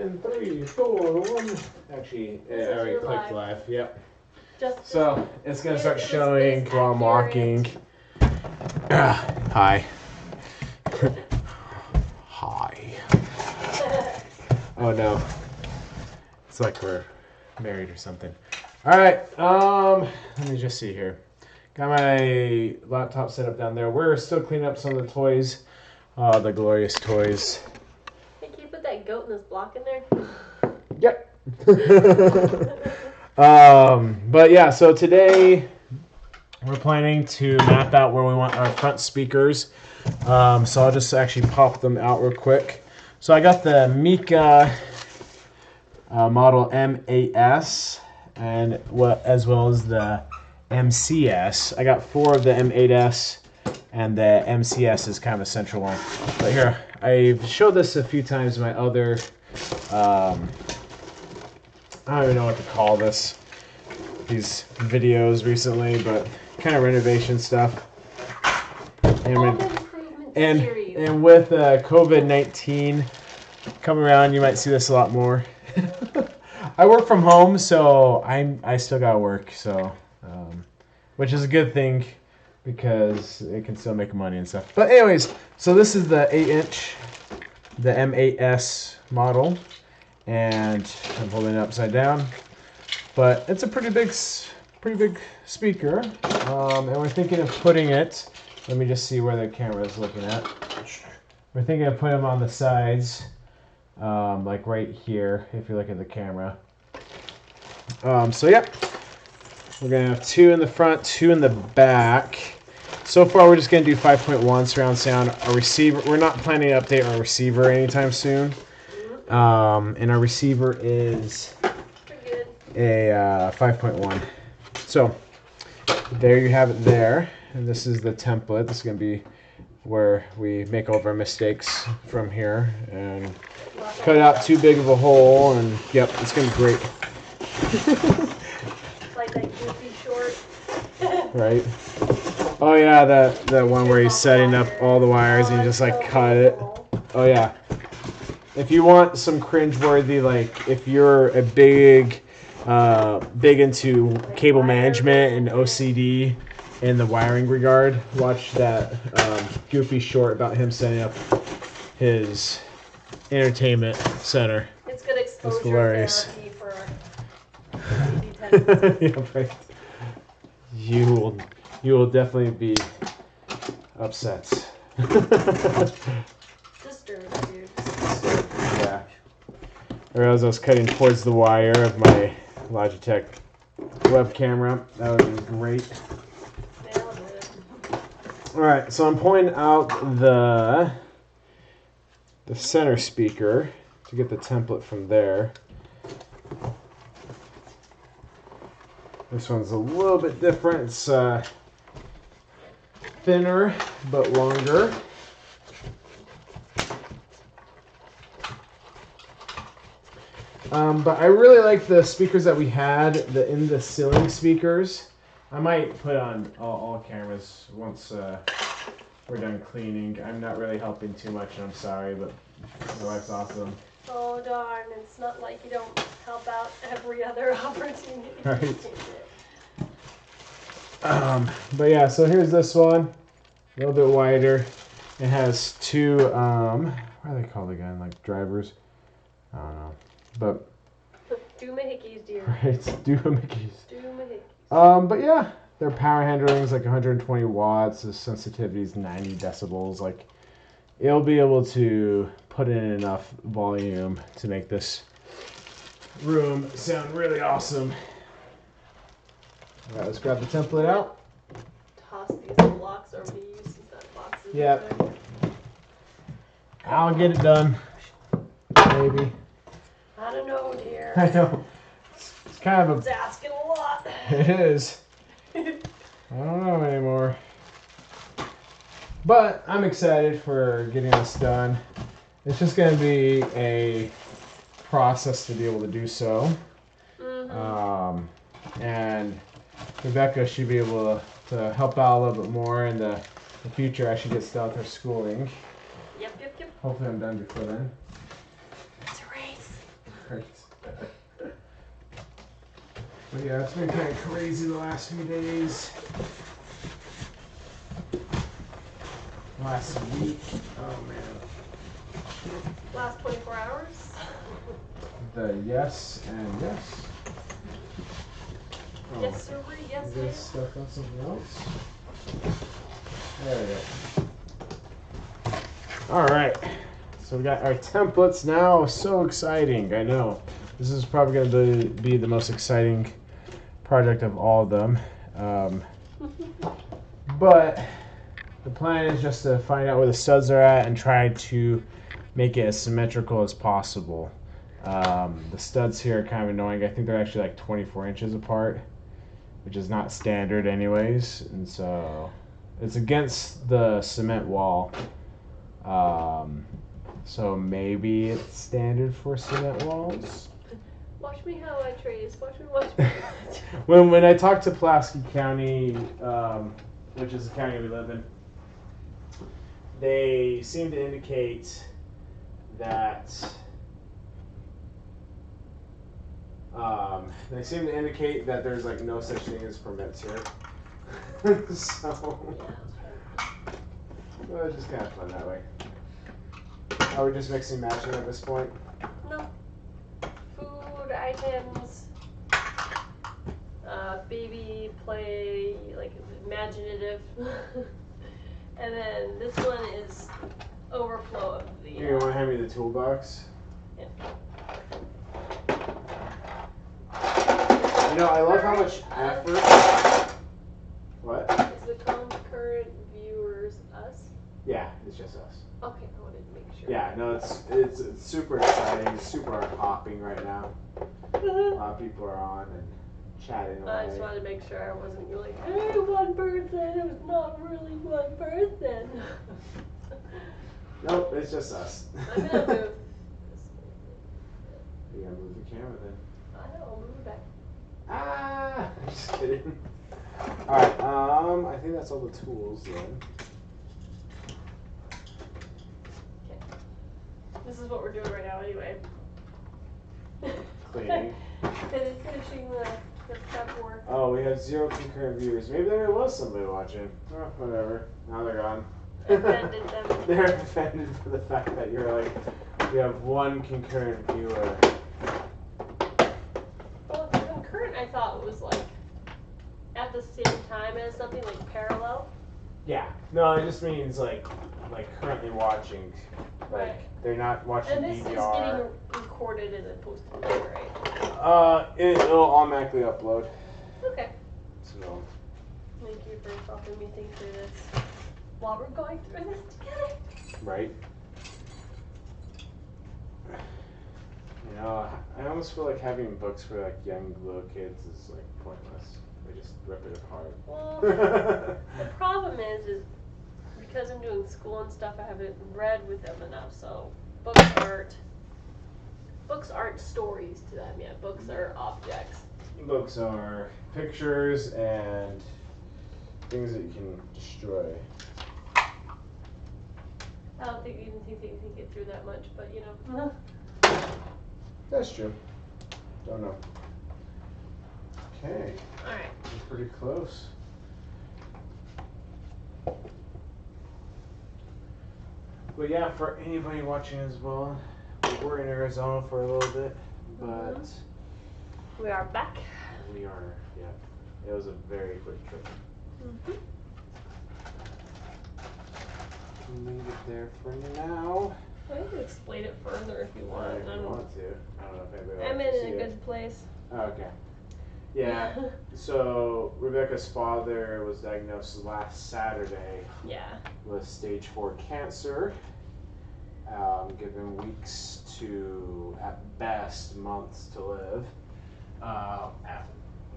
And 3, 4, 1. Actually, I already clicked live. Yep. So it's gonna start showing while I'm walking. Hi. Hi. Oh no. It's like we're married or something. All right. Let me just see here. Got my laptop set up down there. We're still cleaning up some of the toys. The glorious toys. Hey, can you put that goat in this block in there? Yep. But yeah, so today we're planning to map out where we want our front speakers. So I'll just actually pop them out real quick. So I got the Mika model M8S and as well as the MCS. I got 4 of the M8S, and the MCS is kind of a central one. But here, I've showed this a few times in my other, I don't even know what to call these videos recently, but kind of renovation stuff. And with COVID-19 coming around, you might see this a lot more. I work from home, so I still gotta work, so which is a good thing because it can still make money and stuff. But anyways, so this is the 8-inch, the M8S model, and I'm holding it upside down. But it's a pretty big speaker, and we're thinking of putting it. Let me just see where the camera is looking at. We're thinking of putting them on the sides, like right here, if you look at the camera. So yeah, we're gonna have 2 in the front, 2 in the back. So far, we're just gonna do 5.1 surround sound. Our receiver, we're not planning to update our receiver anytime soon. And our receiver is a 5.1. So there you have it there. And this is the template. This is gonna be where we make all of our mistakes from here and cut out too big of a hole, and yep, it's gonna be great. Like that goofy short. Right? Oh yeah, that one where he's setting up all the wires and you just like cut it. Oh yeah. If you want some cringeworthy, like if you're a big into cable management and OCD in the wiring regard, watch that goofy short about him setting up his entertainment center. It's good exposure It's glorious. therapy for TV Yeah, right. You will definitely be upset. Disturbed, dude. Yeah. Or as I was cutting towards the wire of my Logitech web camera, that would be great. Alright, so I'm pointing out the center speaker to get the template from there. This one's a little bit different. It's thinner but longer. But I really like the speakers that we had, the in the ceiling speakers. I might put on all cameras once we're done cleaning. I'm not really helping too much, and I'm sorry, but my wife's awesome. Oh darn, it's not like you don't help out every other opportunity. Right. But yeah, so here's this one, a little bit wider. It has 2, what are they called again? Like drivers? I don't know. But Doohickeys, dear. right, doohickeys. Doohickeys. But yeah, their power handling is like 120 watts. The sensitivity is 90 decibels. Like, it'll be able to put in enough volume to make this room sound really awesome. All right, let's grab the template out. Toss these blocks over to you since that box is Yep. there. I'll get it done. Maybe. I don't know, dear. I know. It's kind of It's asking a lot. It is. I don't know anymore. But I'm excited for getting this done. It's just going to be a process to be able to do so. Mm-hmm. And Rebecca should be able to help out a little bit more in the future as she gets done with her schooling. Yep. Hopefully I'm done before then. It's a race. Right. But yeah, it's been kind of crazy the last few days. Last week. Oh man. Last 24 hours? The yes and yes. Oh, Yes, sir. Yes, is ma'am. this stuff on something else? There we go. Alright. So we got our templates now. So exciting. I know. This is probably going to be the most exciting project of all of them. But the plan is just to find out where the studs are at and try to make it as symmetrical as possible. The studs here are kind of annoying. I think they're actually like 24 inches apart, which is not standard anyways. And so it's against the cement wall. So maybe it's standard for cement walls. Watch me how I trace. Watch me. When I talked to Pulaski County, which is the county we live in, they seem to indicate that there's like no such thing as permits here. So well, it's just kind of fun that way. Are we just mixing and matching at this point? No. Food items, baby play, like imaginative. And then this one is overflow of the. You want to hand me the toolbox? Yeah. You know, I love how much effort. What? Is the concurrent viewers us? Yeah, it's just us. Okay, I wanted to make sure. Yeah, no, it's super exciting. It's super hopping right now. A lot of people are on and chatting away. I just wanted to make sure I wasn't really, hey, one person. It was not really one person. Nope, it's just us. I'm gonna move this. You gotta move the camera then. I know, I'll move it back. Ah, just kidding. Alright, I think that's all the tools then. This is what we're doing right now anyway. Cleaning. Finishing the prep work. Oh, we have 0 concurrent viewers. Maybe there was somebody watching. Oh, whatever. Now they're gone. Offended them. They're offended for the fact that you're like, we have 1 concurrent viewer. Well, concurrent I thought was like at the same time as something like parallel. Yeah. No, it just means like currently watching. Like Right. they're not watching And this is DVR. getting recorded and then posted later, right? It'll automatically upload. Okay. So. Thank you for helping me think through this while we're going through this together. Right. You know, I almost feel like having books for like young little kids is like pointless. They just rip it apart. Well, the problem is because I'm doing school and stuff, I haven't read with them enough. So books aren't stories to them yet. Books are objects. Books are pictures and things that you can destroy. I don't even think they can get through that much, but you know. That's true. Don't know. Okay. Alright. We're pretty close. But yeah, for anybody watching as well, we were in Arizona for a little bit, but We are back. we are, yeah. It was a very quick trip. Leave it there for now. I can explain it further if you want. If you want to. I don't know if anybody I'm wants to in see a it. good place. Oh, okay. Yeah. So Rebecca's father was diagnosed last Saturday Yeah. with stage 4 cancer. Given weeks to, at best, months to live.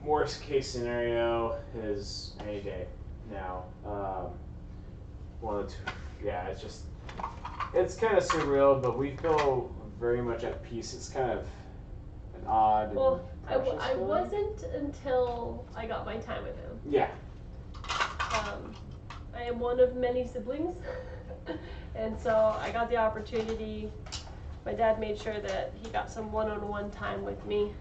Worst case scenario is any day now. One of the two. Yeah, it's kind of surreal, but we feel very much at peace. It's kind of an odd. Well, and I feeling. wasn't until I got my time with him. Yeah. I am one of many siblings, and so I got the opportunity my dad made sure that he got some one-on-one time with me,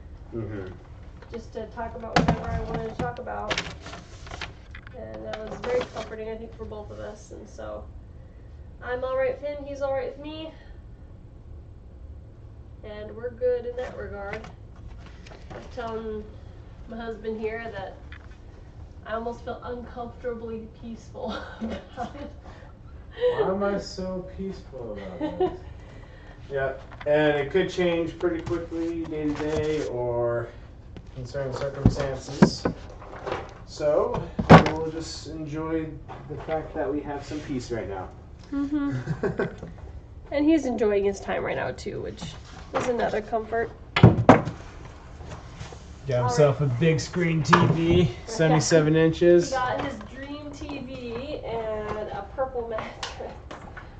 just to talk about whatever I wanted to talk about. And that was very comforting, I think, for both of us. And so I'm all right with him, he's all right with me, and we're good in that regard. I'm telling my husband here that I almost feel uncomfortably peaceful about it. Why am I so peaceful about this? Yeah, and it could change pretty quickly day to day or in certain circumstances. So we'll just enjoy the fact that we have some peace right now. And he's enjoying his time right now too, which is another comfort. Got himself a big screen TV, 77 inches. He got his dream TV and a purple mattress.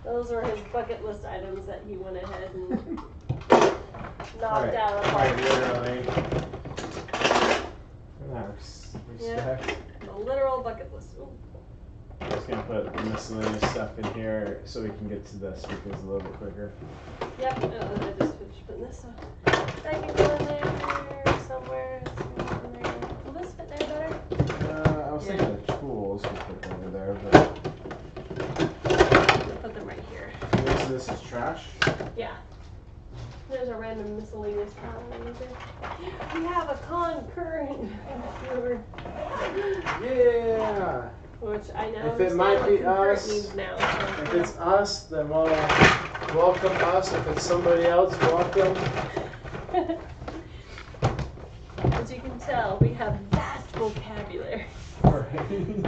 Those were his bucket list items that he went ahead and knocked out of the park. Literally. Relax. Yeah. The literal bucket list. Ooh. I'm just gonna put the miscellaneous stuff in here so we can get to the speakers a little bit quicker. Yep, I just finished putting this up. That can go in there somewhere. In there. Will this fit there better? I was thinking the tools would put over there, but Put them right here. this is trash. Yeah. There's a random miscellaneous pile right there. We have a concurrent computer. Yeah. Which I know If it might be us, means now. So, if it's us, then we'll welcome us. If it's somebody else, welcome. as you can tell, we have vast vocabulary. Right.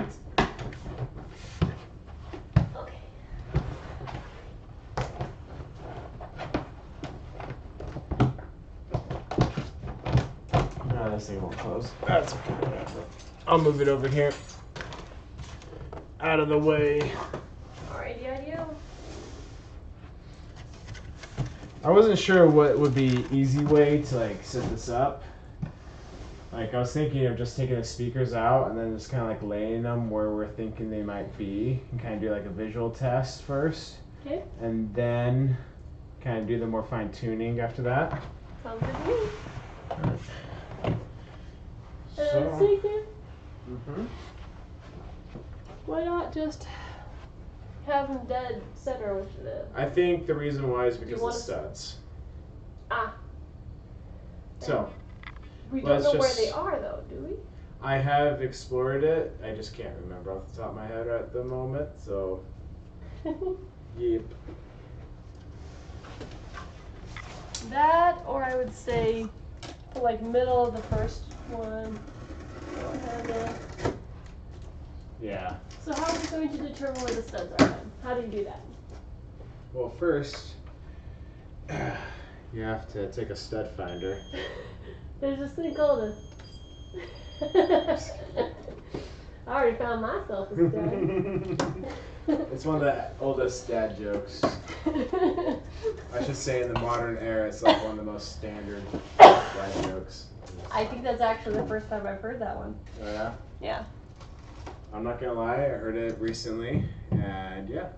Okay. No, this thing won't close. That's okay. I'll move it over here. Out of the way. Alrighty, idea. I wasn't sure what would be easy way to like set this up. Like I was thinking of just taking the speakers out and then just kind of like laying them where we're thinking they might be and kind of do like a visual test first. Okay. And then kind of do the more fine tuning after that. Sounds good to me. And So, I was thinking, mhm. why not just have them dead center with the I think the reason why is because of the wanna- studs. ah. So We don't let's know where just- they are though, do we? I have explored it. I just can't remember off the top of my head at the moment. So yep. That, or I would say, for like middle of the first one. Go ahead and- Yeah. So how are we going to determine where the studs are then? How do you do that? Well, first you have to take a stud finder. There's this thing called a... I already found myself a stud. It's one of the oldest dad jokes. I should say in the modern era, it's like one of the most standard dad jokes. I think that's actually the first time I've heard that one. Oh yeah? Yeah. I'm not gonna lie, I heard it recently, and yeah.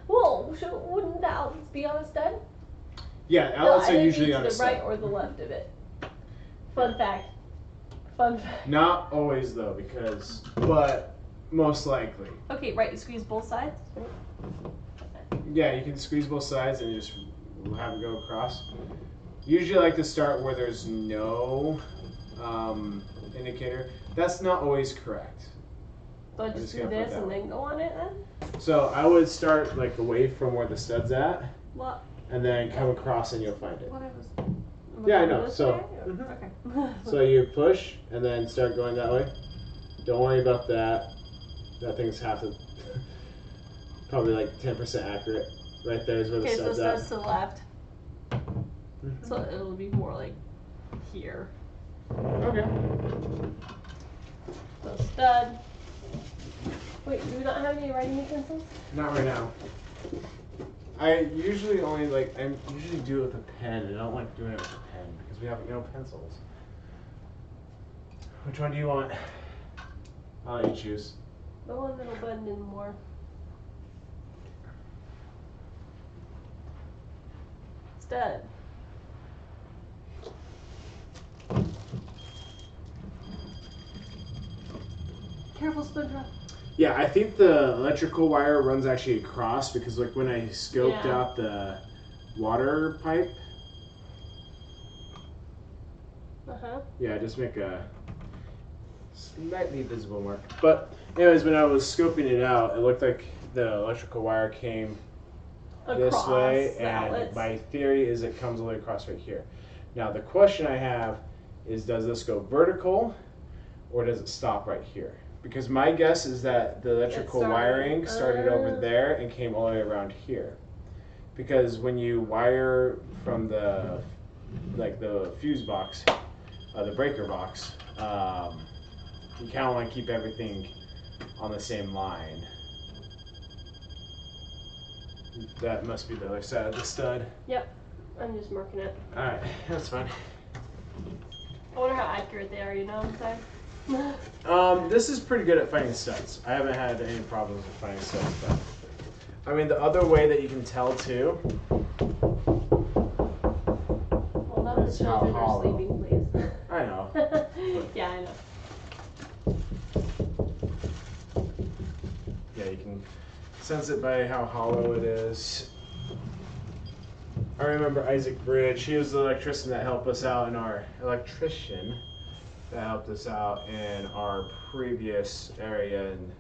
Whoa, so wouldn't the outlets be on a stud? Yeah, No, outlets I are didn't usually mean on to a the stud. right or the left of it. Fun fact. Fun fact. Not always though, because, but most likely. Okay, right, you squeeze both sides. Yeah, you can squeeze both sides and just have it go across. Usually I like to start where there's no indicator. That's not always correct. So I I'm just just do gonna put this that and one. then go on it then? So I would start like away from where the stud's at, What? and then come across and you'll find it. What I was... Yeah, I know, This so- way? Mhm. Okay. So you push and then start going that way. Don't worry about that. That thing's half the, probably like 10% accurate. Right there is where the Okay, so stud's starts at. to the left. Mhm. So it'll be more like here. Okay. So stud. Wait, do we not have any writing utensils? Not right now. I usually only like, I usually do it with a pen, and I don't like doing it with a pen because we have no pencils. Which one do you want? I'll let you choose. The one that'll blend in more. stud. Careful, Spindra. Yeah, I think the electrical wire runs actually across because like when I scoped out the water pipe. Yeah, just make a slightly visible mark. But anyways, when I was scoping it out, it looked like the electrical wire came this way, and my theory is it comes all the way across right here. Now the question I have is, does this go vertical or does it stop right here? Because my guess is that the electrical wiring started over there and came all the way around here. Because when you wire from the fuse box, the breaker box, you kind of want to keep everything on the same line. That must be the other side of the stud. Yep, I'm just marking it. Alright, that's fine. I wonder how accurate they are, you know what I'm saying? This is pretty good at finding studs. I haven't had any problems with finding studs, but I mean the other way that you can tell too. Well, none of the children are sleeping, please. I know. Yeah, I know. Yeah, you can sense it by how hollow it is. I remember Isaac Bridge. He was the electrician that helped us out in our previous area in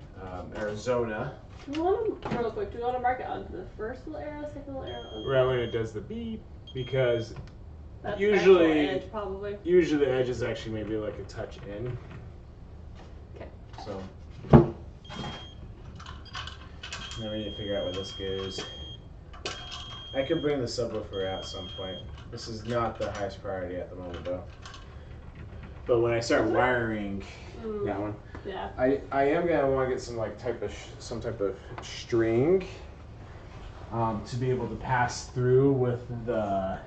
Arizona. Do you want to, real quick, do you want to mark it onto the first little arrow, second little arrow? Right when it does the beep, because that's usually the edge, probably. Usually the edge is actually maybe like a touch in. Okay. So now we need to figure out where this goes. I could bring the subwoofer out at some point. This is not the highest priority at the moment though. But when I start wiring that one, yeah, I am gonna want to get some type of string to be able to pass through with the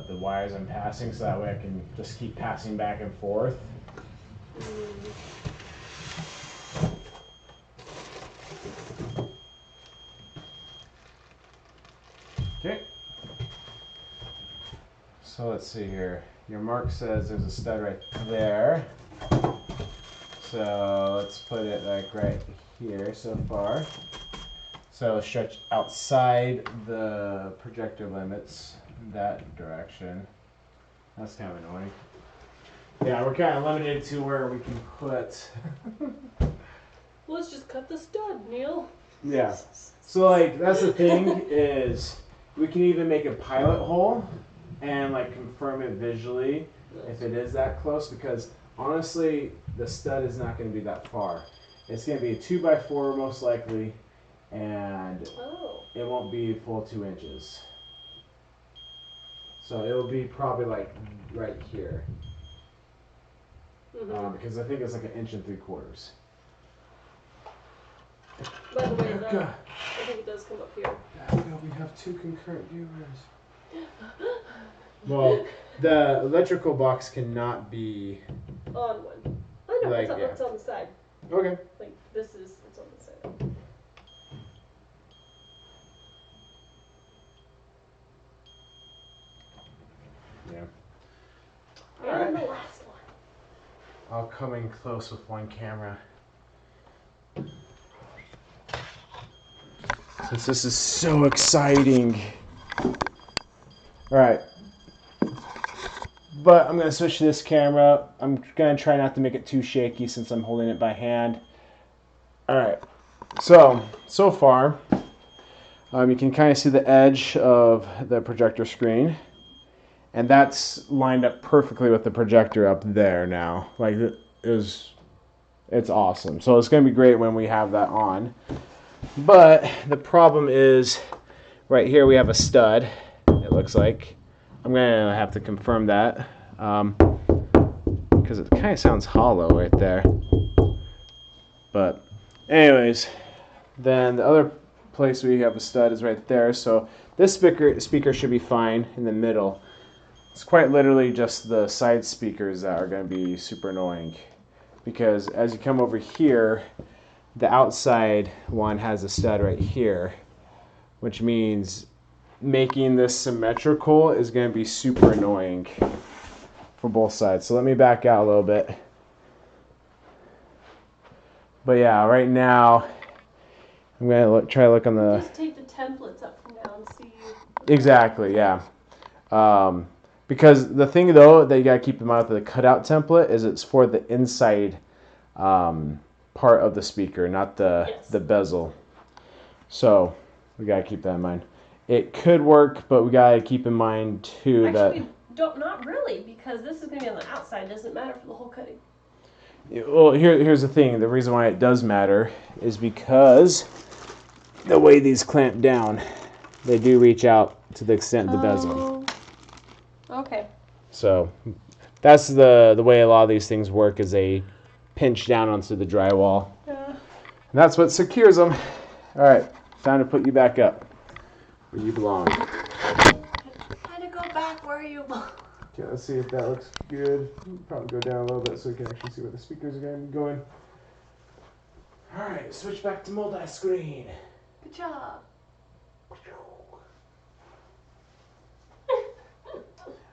wires I'm passing, so that way I can just keep passing back and forth. Okay. So let's see here. Your mark says there's a stud right there. So let's put it right here so far. So stretch outside the projector limits that direction. That's kind of annoying. Yeah, we're kind of limited to where we can put. Let's just cut the stud, Neil. Yeah. So that's the thing is we can even make a pilot hole and confirm it visually if it is that close, because honestly the stud is not going to be that far. It's going to be a 2x4 most likely, and it won't be a full 2 inches. So it'll be probably right here, because I think it's 1 3/4 inches. By the way, I think it does come up here. We have 2 concurrent viewers. Well, the electrical box cannot be on one. I know, it's on the side. Okay. It's on the side. Yeah. And the last one. I'll come in close with one camera. Since this is so exciting. Alright. But I'm going to switch to this camera. I'm going to try not to make it too shaky since I'm holding it by hand. Alright. So far, you can kind of see the edge of the projector screen. And that's lined up perfectly with the projector up there now. It's awesome. So it's going to be great when we have that on. But the problem is right here we have a stud, it looks like. I'm going to have to confirm that because it kind of sounds hollow right there. But anyways, then the other place we have a stud is right there. So this speaker should be fine in the middle. It's quite literally just the side speakers that are going to be super annoying, because as you come over here, the outside one has a stud right here, which means making this symmetrical is going to be super annoying for both sides. So let me back out a little bit. But yeah, right now I'm going to try to look on the... Just take the templates up and down, see... Exactly, yeah. Because the thing, though, that you got to keep in mind with the cutout template is it's for the inside part of the speaker, not the bezel. So we got to keep that in mind. It could work, but we got to keep in mind, too, Actually, not really, because this is going to be on the outside. It doesn't matter for the whole cutting. Well, here's the thing. The reason why it does matter is because the way these clamp down, they do reach out to the extent of the bezel. Okay. So that's the way a lot of these things work, is they pinch down onto the drywall. Yeah. And that's what secures them. All right, time to put you back up where you belong. Try to go back where you belong. Okay, let's see if that looks good. Probably go down a little bit so we can actually see where the speakers are going to be going. All right, switch back to multi-screen. Good job.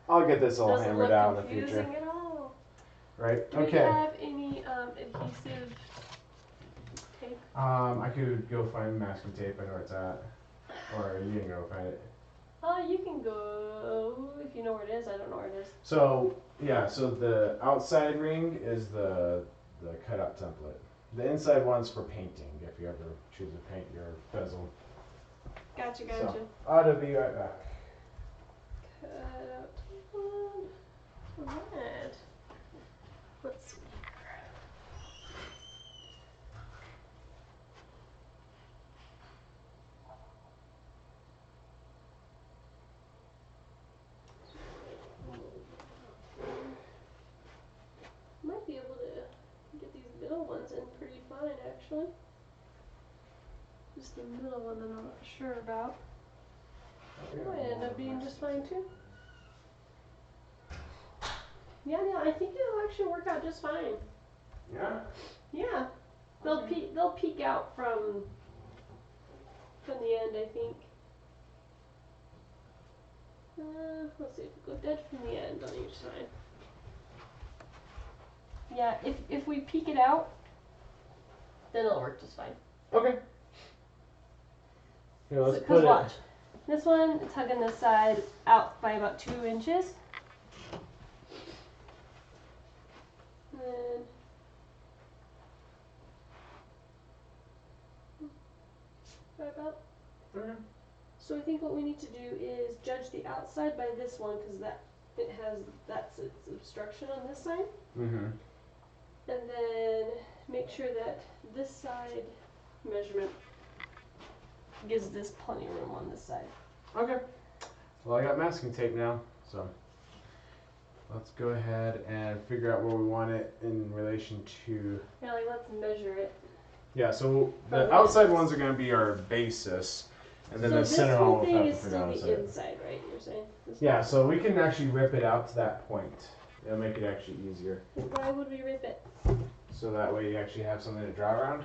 I'll get this all hammered out in the future. Doesn't look confusing at all. Right? Do Okay. we have any adhesive tape? I could go find masking tape. I know where it's at. Or you can go find it. You can go if you know where it is. I don't know where it is. So yeah, so the outside ring is the cutout template. The inside one's for painting if you ever choose to paint your bezel. Gotcha. So, I'll be right back. Cut out one. Red. Let's see. Might be able to get these middle ones in pretty fine, actually. Just the middle one that I'm not sure about. It might end up being just fine too. Yeah, I think it'll actually work out just fine. Yeah? Yeah. They'll peek out from the end, I think. Let's see if we go dead from the end on each side. Yeah, if we peek it out, then it'll work just fine. Okay. Here, let's put Because it. watch. This one, it's hugging this side out by about 2 inches. And then right about. Okay. So I think what we need to do is judge the outside by this one because that's its obstruction on this side. Mm-hmm. And then make sure that this side measurement gives this plenty of room on this side. Okay. Well, I got masking tape now, so let's go ahead and figure out where we want it in relation to... Yeah, like let's measure it. Yeah, so the outside ones are going to be our basis, and then the center one will have to figure out the inside, right? You're saying? Yeah, so we can actually rip it out to that point. It'll make it actually easier. Why would we rip it? So that way you actually have something to draw around.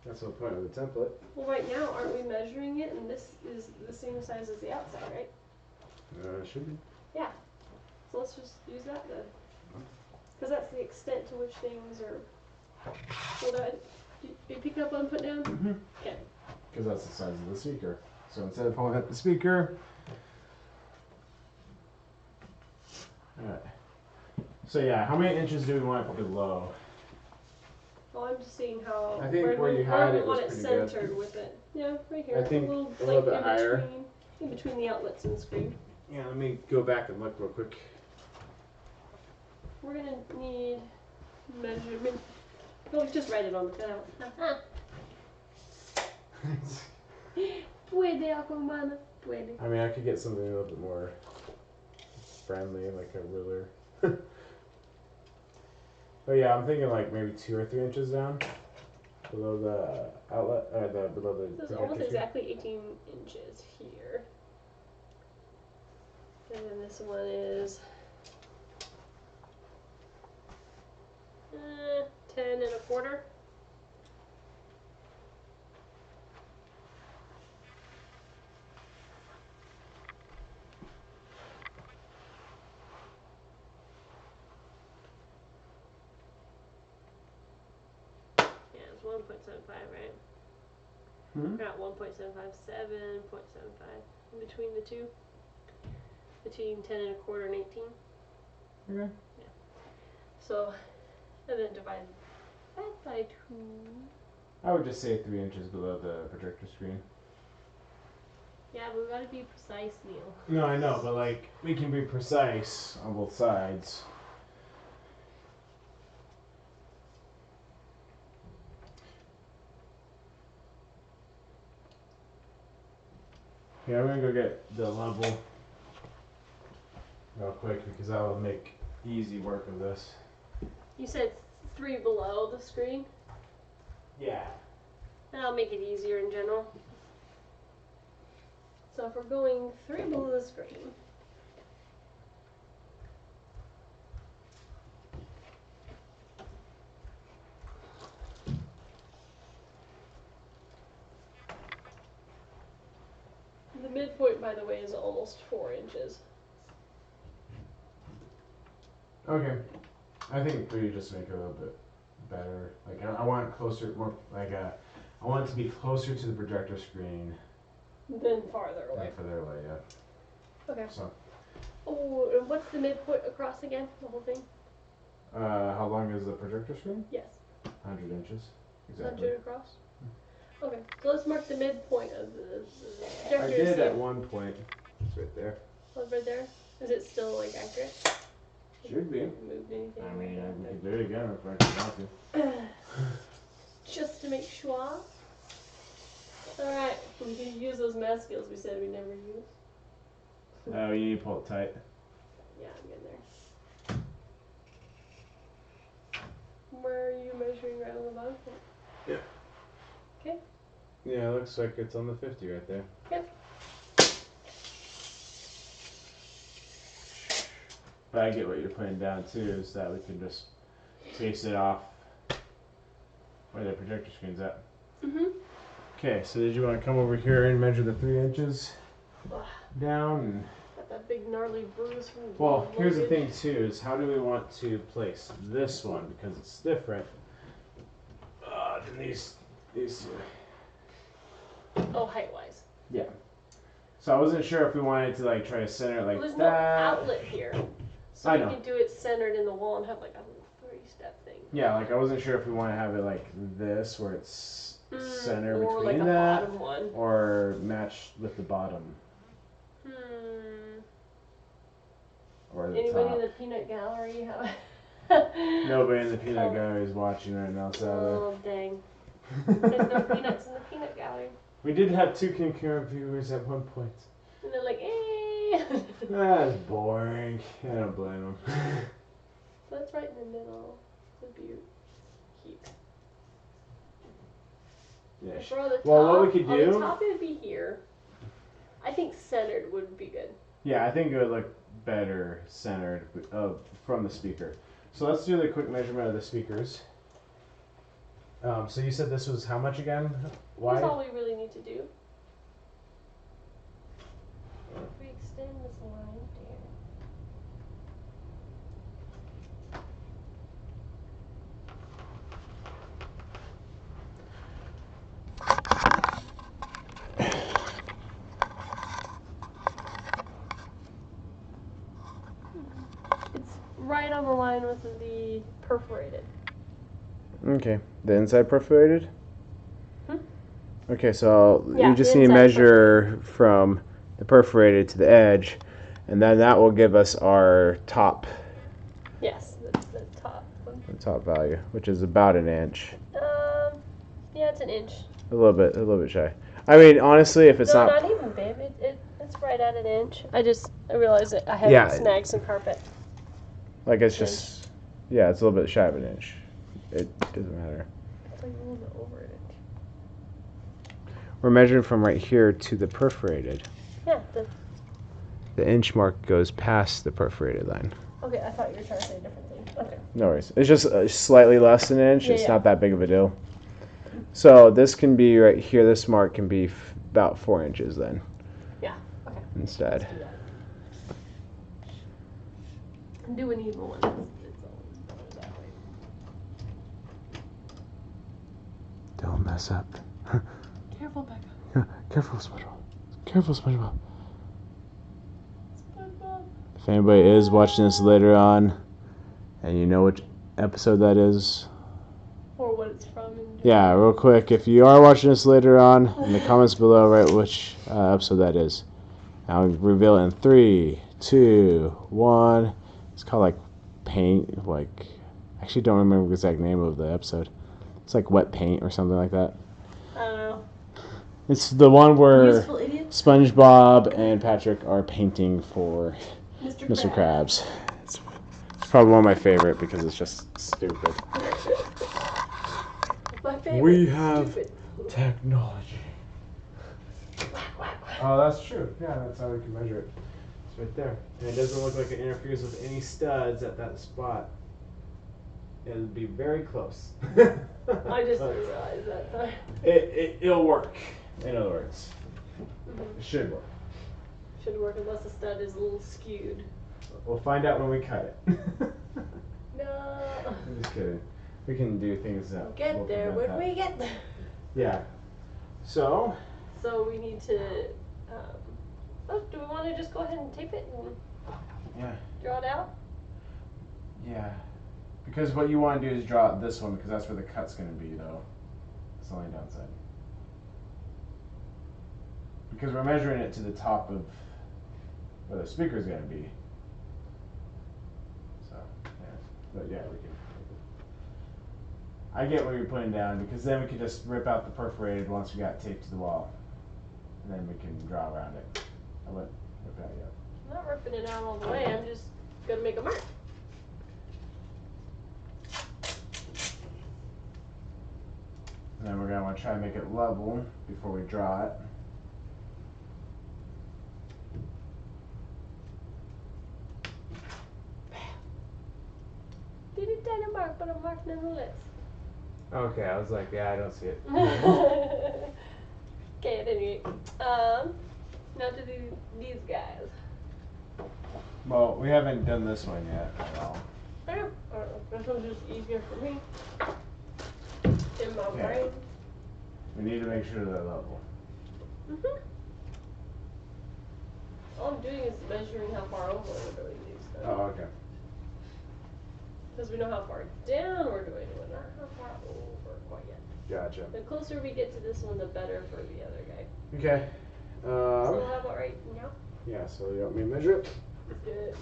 That's the point of the template. Well, right now, aren't we measuring it? And this is the same size as the outside, right? It should be. Yeah. So let's just use that then. Because that's the extent to which things are. Hold on. Do you pick up on put down? Mm-hmm. Okay. Because that's the size of the speaker. So instead of pulling up the speaker. Alright. So yeah, how many inches do we want below? Well, I'm just seeing how. I think where you had it was pretty pretty good. good. Centered with it. Yeah, right here. I think a little bit in higher. in between the outlets and the screen. Yeah, let me go back and look real quick. We're gonna need measurement. Oh, just write it on the cutout. Puede, Aquamana. Puede. I mean, I could get something a little bit more friendly, like a ruler. But yeah, I'm thinking like maybe 2 or 3 inches down below the outlet, or below the. This is almost exactly 18 inches here. And then this one is 10 1/4. it's 1.75, right? Hmm? Not 1.75, 7.75 in between the two. Between 10 and a quarter and 18. Okay. Yeah. So, and then divide that by 2. I would just say 3 inches below the projector screen. Yeah, but we gotta be precise, Neil. No, I know, but like we can be precise on both sides. Yeah, I'm gonna go get the level real quick because that will make easy work of this. You said 3 below the screen? Yeah. That'll make it easier in general. So if we're going 3 below the screen, the midpoint, by the way, is almost 4 inches. Okay. I think 3 just make it a little bit better. Like I want it closer, more like I want it to be closer to the projector screen Then farther away. than further away. Yeah. Okay. So. Oh, and what's the midpoint across again? The whole thing? How long is the projector screen? Yes. 100 inches. Exactly. 100 across? Okay, so let's mark the midpoint of the projector. I did at one point. It's right there. Oh, right there? Is it still like accurate? Should be. Moved anything? I mean, we could do it again if I want to. Just to make sure. Alright, we can use those math skills we said we never use. Oh, you need to pull it tight. Yeah, I'm getting there. Where are you measuring right on the bottom? Yeah. Okay. Yeah, it looks like it's on the 50 right there. Yep. But I get what you're putting down too, is that we can just base it off where the projector screen's at. Mm-hmm. Okay, so did you want to come over here and measure the 3 inches down? And Got that big gnarly bruise from the well, here's the luggage. thing too, is how do we want to place this one, because it's different than these two. Oh, height-wise. Yeah. So I wasn't sure if we wanted to like try to center it like Well, there's that. no outlet here. So I we know. can do it centered in the wall and have like a little 3-step thing. Yeah, like I wasn't sure if we want to have it like this, where it's center or between like a that, bottom one. or match with the bottom, or the Anybody top. in the peanut gallery have? Nobody in the peanut gallery is watching right now, sadly. Oh dang! There's no peanuts in the peanut gallery. We did have 2 concurrent viewers at one point. And they're like, eh. That's boring. I don't blame them. So that's right in the middle. It's a beaut. Cute. Yeah. And for on the top, Well, what we could on do. the top it would be here. I think centered would be good. Yeah, I think it would look better centered from the speaker. So let's do the quick measurement of the speakers. So you said this was how much again? Wide? That's all we really need to do. If we extend this line here. It's right on the line with the perforated. Okay, the inside perforated? Hmm? Okay, so Yeah, you just the need to inside measure from the perforated to the edge, and then that will give us our top. Yes, that's the top one. The top value, which is about an inch. Yeah, it's an inch. A little bit shy. I mean, honestly, if it's No, not. not even, babe. It's right at an inch. I realized that I had snagged some carpet. Like it's just, yeah, it's a little bit shy of an inch. It doesn't matter. It's like a little bit over an inch. We're measuring from right here to the perforated. Yeah. The inch mark goes past the perforated line. Okay, I thought you were trying to say a different thing. Okay. No worries. It's just slightly less than an inch. Yeah, It's yeah. not that big of a deal. So this can be right here. This mark can be about 4 inches then. Yeah. Okay. Instead. Let's do that. Do an even one. It's always better that way. mess up. Careful, Becca. Careful, SpongeBob. Careful, SpongeBob. SpongeBob. If anybody is watching this later on, and you know which episode that is, Or what it's from. yeah, real quick, if you are watching this later on, in the comments below, write which episode that is. I'll reveal it in 3, 2, 1. It's called like paint, like, I actually don't remember the exact name of the episode. It's like wet paint or something like that. I don't know. It's the one where Useful idiot. SpongeBob and Patrick are painting for Mr. Krabs. It's probably one of my favorite because it's just stupid. My favorite. We have Stupid. technology. Oh, that's true. Yeah, that's how we can measure it. It's right there. And it doesn't look like it interferes with any studs at that spot. It'll be very close. I just didn't realize that time. It'll work, in other words. It should work. Should work unless the stud is a little skewed. We'll find out when we cut it. No. I'm just kidding. We can do things that Get will there prevent when that. we get there. Yeah. So, So we need to. Do we want to just go ahead and tape it and yeah. draw it out? Yeah. Because what you want to do is draw out this one because that's where the cut's going to be, though. It's the only downside. Because we're measuring it to the top of where the speaker's going to be. So, yeah. But yeah, we can. I get what you're putting down because then we can just rip out the perforated once we got taped to the wall. And then we can draw around it. I wouldn't rip it out yet. I'm not ripping it out all the way. I'm just going to make a mark. And then we're going to want to try and make it level before we draw it. Did it tiny mark, but a mark nonetheless. Okay, I was like, yeah, I don't see it. Okay, at any rate. Now to do these guys. Well, we haven't done this one yet at all. I don't know. This one's just easier for me. In my Okay. brain. We need to make sure they're level. All I'm doing is measuring how far over we're doing these things. Oh, okay. Because we know how far down we're doing it, but not how far over quite yet. Gotcha. The closer we get to this one, the better for the other guy. Okay. So how about right now? Yeah, so you want me to measure it? Let's do it.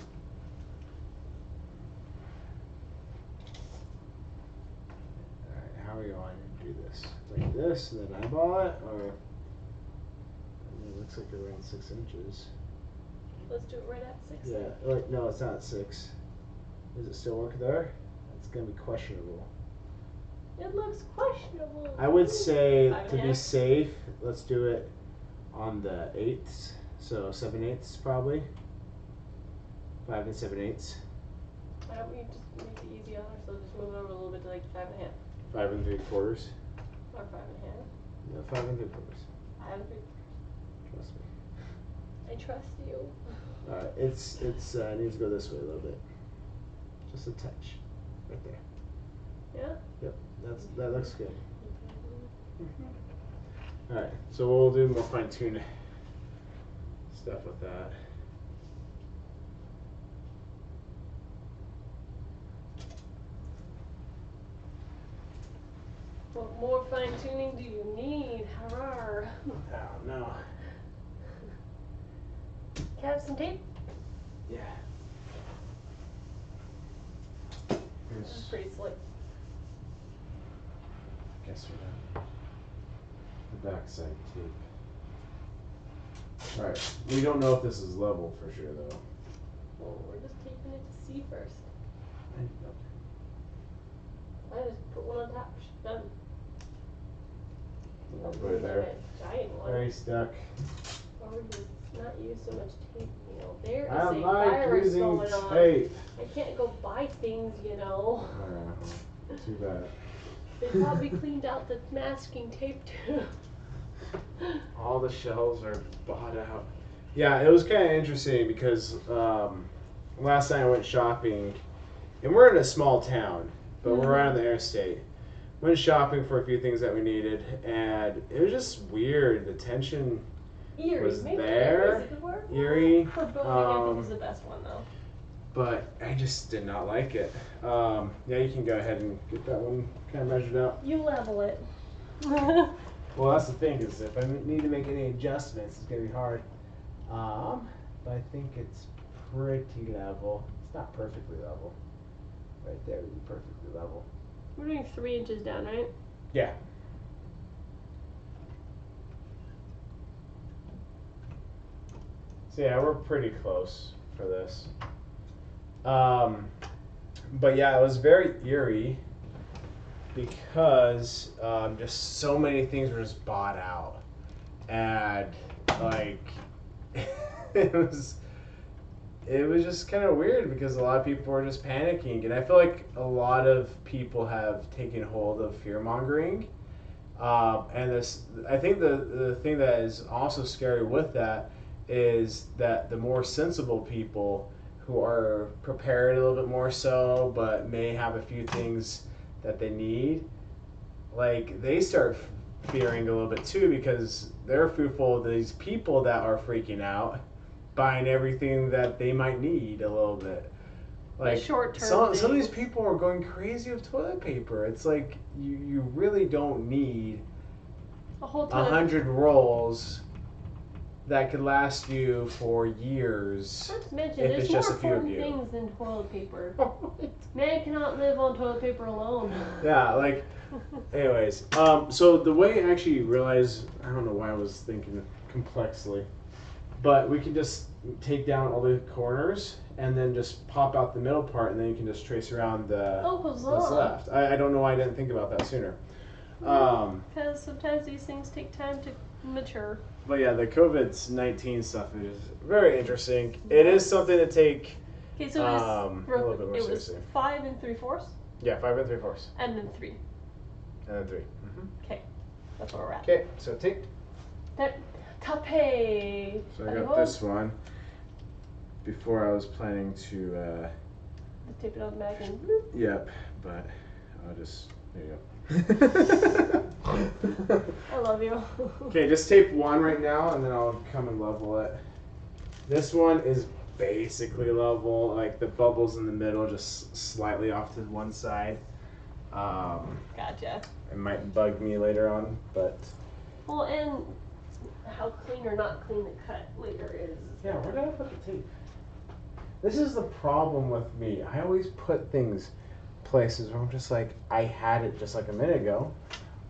Alright, how are you going to do this? Like this, and then eyeball it, or? It looks like around 6 inches. Let's do it right at 6. Yeah, like, no, it's not 6. Does it still work there? It's going to be questionable. It looks questionable. I would say, 5 to and a be half. safe, let's do it on the 8ths. So 7/8 probably. 5 and 7/8. Why don't we just make it easy on ourselves? Just move it over a little bit to like 5 and a half. 5 3/4. Or 5 and a half. No, 5 3/4. 5 and 3. Trust me. I trust you. It's needs to go this way a little bit. Just a touch, right there. Yeah? Yep, that looks good. All right, so we'll do more fine tune stuff with that. What more fine tuning do you need? Hurrah. Oh no. Have some tape? Yeah. That's Here's, pretty slick. guess we got the backside tape. All right, we don't know if this is level for sure though. Well, we're just taping it to see first. Nope. I just put one on top. Done. I'll put it there. A giant one. Very stuck. Or we can not use so much tape, you know. There is I a like virus using going on. tape. I can't go buy things, you know. Too bad. They probably cleaned out the masking tape too. All the shelves are bought out. Yeah, it was kind of interesting because last night I went shopping, and we're in a small town, but we're right on the interstate. went shopping for a few things that we needed, and it was just weird. The tension Eerie. was Maybe there. is a good word. Eerie. Foreboding, I think, is the best one, though. But I just did not like it. Yeah, you can go ahead and get that one kind of measured out. You level it. Well, that's the thing, is if I need to make any adjustments, it's going to be hard. But I think it's pretty level. It's not perfectly level. Right there would be perfectly level. We're doing 3 inches down, right? Yeah. So yeah, we're pretty close for this. But yeah, it was very eerie because just so many things were just bought out, and like it was just kind of weird because a lot of people were just panicking, and I feel like a lot of people have taken hold of fear mongering. And this, I think the thing that is also scary with that is that the more sensible people who are prepared a little bit more so, but may have a few things that they need, like they start fearing a little bit too because they're fearful of these people that are freaking out, buying everything that they might need a little bit. Like short-term some of these people are going crazy with toilet paper. It's like you really don't need a whole ton 100 rolls that could last you for years. Not to mention, if there's it's just more a few of important you. things than toilet paper. Man cannot live on toilet paper alone. Yeah, like, anyways. So the way I actually realized, I don't know why I was thinking complexly, but we can just take down all the corners and then just pop out the middle part, and then you can just trace around the what's left. I don't know why I didn't think about that sooner. Because sometimes these things take time to mature. But yeah, the COVID-19 stuff is very interesting. It is something to take Okay, so a little bit more it was seriously. 5 3/4, Yeah, 5 3/4, and then 3. and then 3. Okay, that's where we're at. Okay, so tape. Tape. So I got this one. Before I was planning to. Tape it on the back and. Yep, but I'll just. There you go. I love you. Okay, just tape one right now, and then I'll come and level it. This one is basically level, like the bubbles in the middle, just slightly off to one side. Gotcha. It might bug me later on, but. Well, and how clean or not clean the cut later is. Yeah, where did I put the tape? This is the problem with me. I always put things places where I'm just like, I had it just like a minute ago.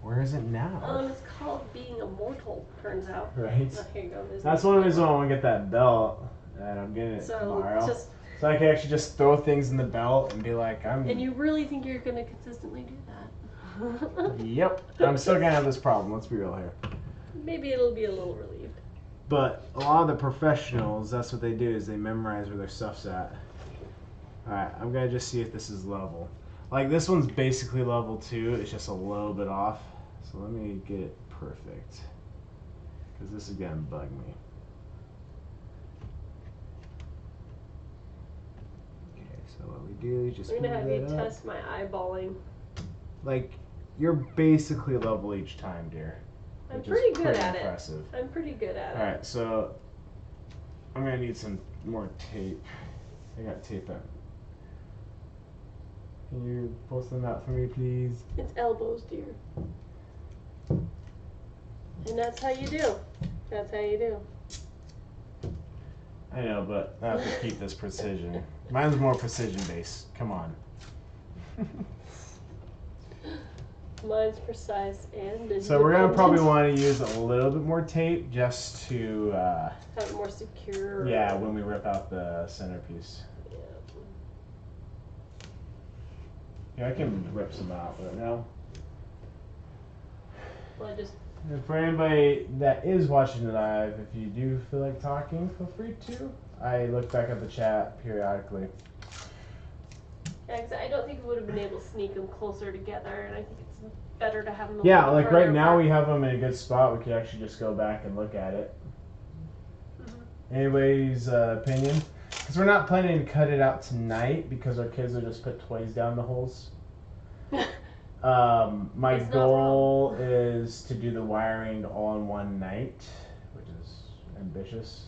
Where is it now? It's called being immortal, turns out. Right. Oh, here you go. That's one reason I want to get that belt, and I'm getting it tomorrow. So I can actually just throw things in the belt and be like, And you really think you're going to consistently do that? Yep. I'm still going to have this problem. Let's be real here. Maybe it'll be a little relieved. But a lot of the professionals, that's what they do, is they memorize where their stuff's at. Alright, I'm going to just see if this is level. Like, this one's basically level 2. It's just a little bit off. So let me get it perfect. Because this is going to bug me. Okay, so what we do is just I'm going to have you move it up. test my eyeballing. Like, you're basically level each time, dear. I'm pretty good at impressive. it. I'm pretty good at it. Alright, so I'm going to need some more tape. I got tape out. Can you post them out for me, please? It's elbows, dear. And that's how you do. That's how you do. I know, but I have to keep this precision. Mine's more precision based. Come on. Mine's precise and So we're gonna probably want to use a little bit more tape just to have it more secure. yeah, when we rip out the centerpiece. Yeah. Yeah, I can rip some out right now. Well, I just. And for anybody that is watching live, if you do feel like talking, feel free to. I look back at the chat periodically. Yeah, 'cause I don't think we would have been able to sneak them closer together, and I think it's better to have them. Yeah, like right now we have them in a good spot. We could actually just go back and look at it. Mm-hmm. Anybody's opinion? Because we're not planning to cut it out tonight because our kids will just put toys down the holes. My It's not goal is to do the wiring all in one night, which is ambitious.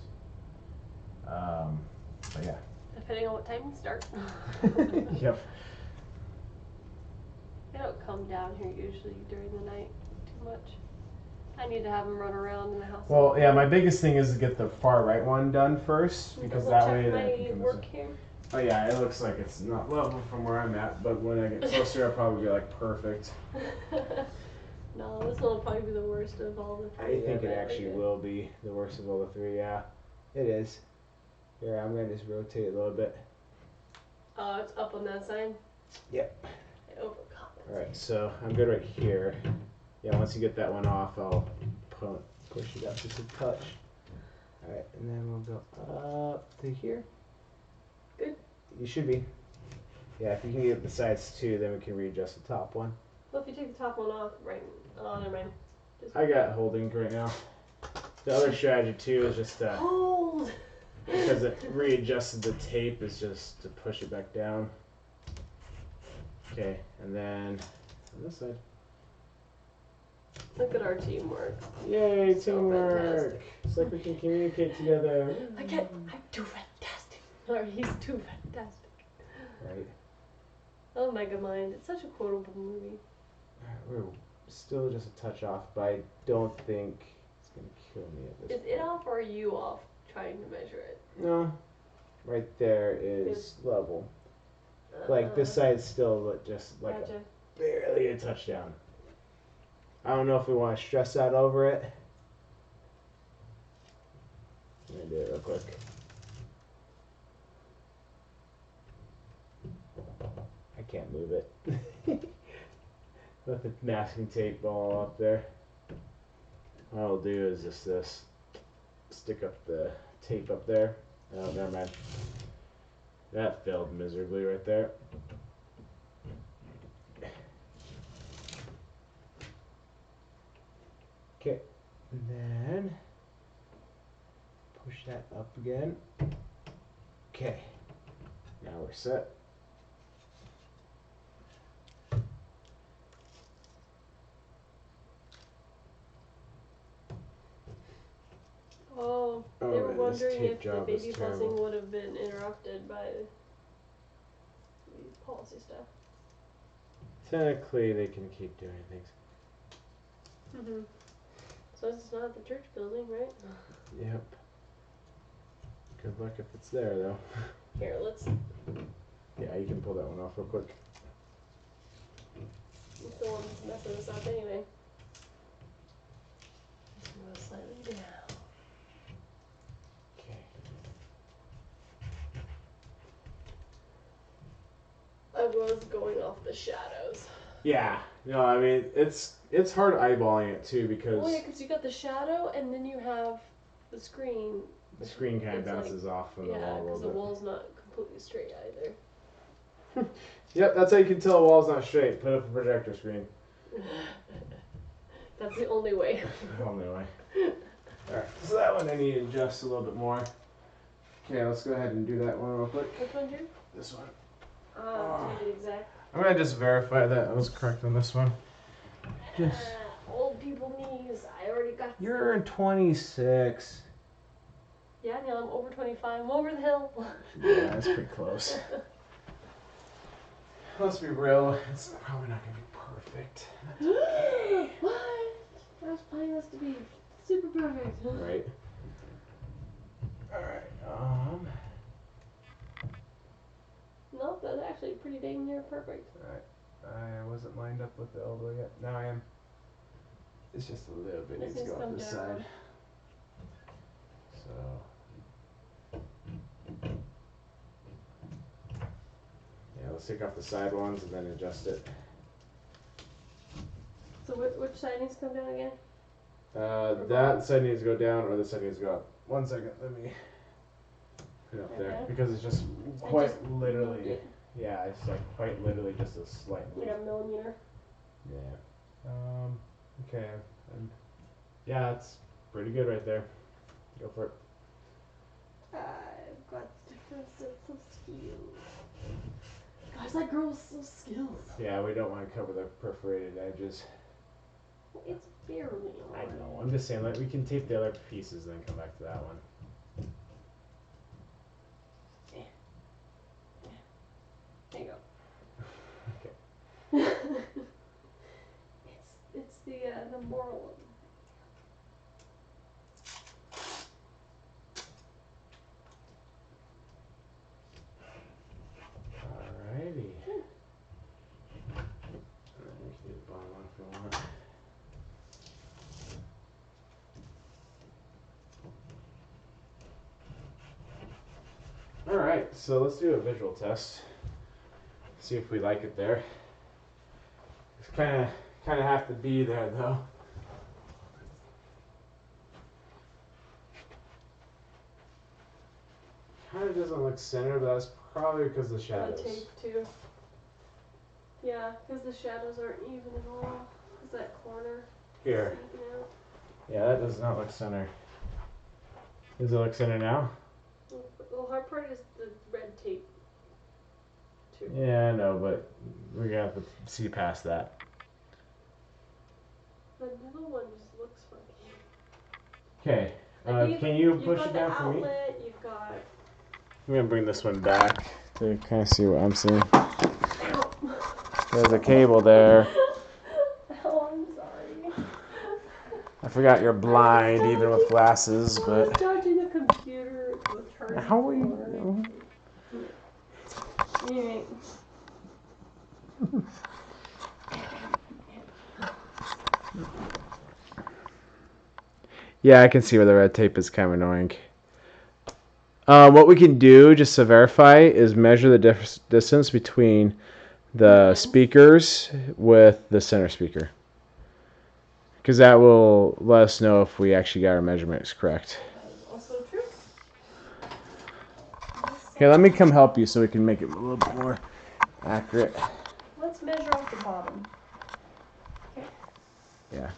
But yeah. Depending on what time you start. Yep. They don't come down here usually during the night too much. I need to have them run around in the house. Well, yeah, my biggest thing is to get the far right one done first, because that way then it can come work here. Oh yeah, it looks like it's not level from where I'm at, but when I get closer, I'll probably be like perfect. No, this one will probably be the worst of all the three. I think it actually will be the worst of all the three. Yeah, it is. Here, I'm gonna just rotate it a little bit. Oh, it's up on that side. Yep. I overcompensated. All right, so I'm good right here. Yeah, once you get that one off, I'll push it up just a touch. All right, and then we'll go up to here. Good. You should be. Yeah, if you can get the sides too, then we can readjust the top one. Well, if you take the top one off, right? Oh, never mind. I got holding right now. The other strategy too is just hold. Because it readjusted the tape, is just to push it back down. Okay, and then on this side. Look at our teamwork. Yay, So teamwork! fantastic. It's like we can communicate together. I'm too fantastic. Or he's too fantastic. Right. Oh, Megamind. It's such a quotable movie. We're still just a touch off, but I don't think it's gonna kill me at this Is it off or are you off trying to measure it? No. Right there is level. Like this side's still just like Gotcha. barely a touchdown. I don't know if we want to stress out over it. I'm gonna do it real quick. I can't move it. With the masking tape all up there. What I'll do is just this. Stick up the tape up there. Oh, never mind. That failed miserably right there. Okay, and then push that up again. Okay, now we're set. Oh, they were wondering if the baby blessing would have been interrupted by the policy stuff. Technically, they can keep doing things. Mhm. So it's not the church building, right? Yep. Good luck if it's there, though. Here, let's. Yeah, you can pull that one off real quick. It's the one that's messing us up anyway. Just go slightly down. Okay. I was going off the shadows. Yeah. No, I mean it's hard eyeballing it too because. Well, yeah, because you got the shadow and then you have the screen. The screen kind of bounces off from the wall a Yeah, little because bit. the wall's not completely straight either. Yep, that's how you can tell a wall's not straight. Put up a projector screen. That's the only way. The only way. Alright, so that one I need to adjust a little bit more. Okay, let's go ahead and do that one real quick. Which one, Drew? This one. To make it exact. I'm gonna just verify that I was correct on this one. Just. Old people knees. I already got. You're 26. Yeah, Neil, I'm over 25. I'm over the hill. Yeah, that's pretty close. Let's be real, it's probably not gonna be perfect. What? I was planning this to be super perfect. Right. Alright, No, that's actually pretty dang near perfect. Alright. I wasn't lined up with the elbow yet. Now I am. It's just a little bit needs to go off this side. So. Yeah, let's take off the side ones and then adjust it. So which side needs to come down again? That side needs to go down or this side needs to go up. 1 second, let me put it up there. Because it's just quite literally, yeah, it's like quite literally just a slight move. Like a millimeter. Yeah. Okay. Yeah, it's pretty good right there. Go for it. I've got different sets of skills. Why's that girl so skilled? Yeah, we don't want to cover the perforated edges. It's barely on. I know. I'm just saying, like, we can tape the other pieces, then come back to that one. There you go. Okay. It's the moral one. Alrighty. And then we can do the bottom one if we want. Alright, so let's do a visual test. See if we like it there. It's kinda have to be there though. Kinda doesn't look centered, but that's probably because of the shadows. Tape too. Yeah, because the shadows aren't even at all. Is that corner? Here. Yeah, that does not look centered. Does it look centered now? The hard part is the red tape too. Yeah, I know, but we're gonna have to see past that. The middle one just looks funky. Okay. Can you push it down for me? You've got. I'm gonna bring this one back to kind of see what I'm seeing. There's a cable there. Oh, I'm sorry. I forgot you're blind even with glasses, I but. was dodging the computer with her. How are you? Alright. Yeah, I can see where the red tape is kind of annoying. What we can do, just to verify, is measure the distance between the speakers with the center speaker. Because that will let us know if we actually got our measurements correct. That is also true. Okay, let me come help you so we can make it a little bit more accurate. Let's measure off the bottom. Okay. Yeah.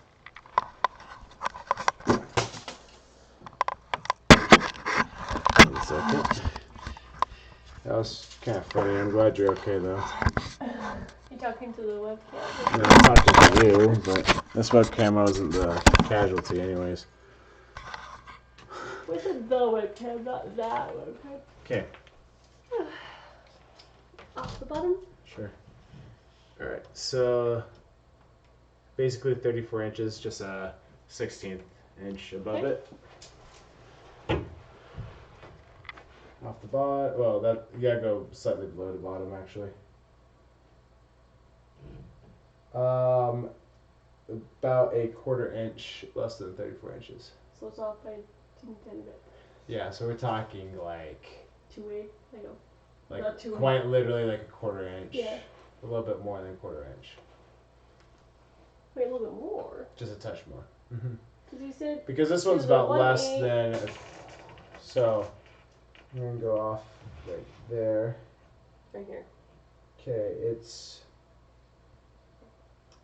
Wait a second. That was kind of funny. I'm glad you're okay though. You talking to the webcam? No, I'm talking to you, but this webcam wasn't the casualty anyways. With the webcam, not that webcam. Okay. Off the bottom? Sure. Alright, so basically 34 inches, just a 16th inch above it. Off the bottom, well, that you gotta go slightly below the bottom actually. About a quarter inch less than 34 inches. So it's off by 10 bit. Yeah, so we're talking like 2/8, I know. like Not 2 quite literally like a quarter inch. Yeah. A little bit more than a quarter inch. Wait, a little bit more. Just a touch more. Mm-hmm. Because you said. Because this one's about less than. So I'm gonna go off right there. Right here. Okay, it's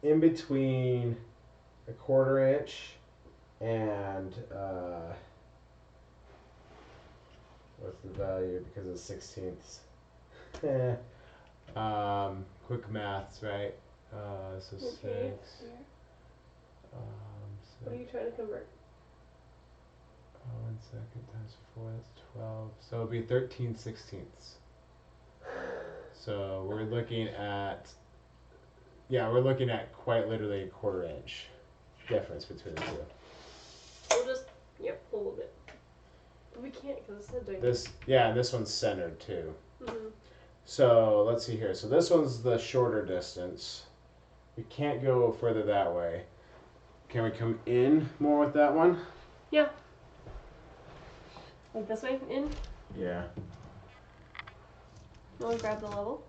in between a quarter inch and what's the value because it's 16ths? Quick maths, right? So Okay. 6. What are you trying to convert? 1 second times 4, that's 12. So it'll be 13/16ths. So we're looking at, we're looking at quite literally a quarter inch difference between the two. We'll just, a little bit. But we can't because it's not doing This one's centered too. Mm-hmm. So let's see here. So this one's the shorter distance. We can't go further that way. Can we come in more with that one? Yeah. Like this way, in? Yeah. You want to grab the level?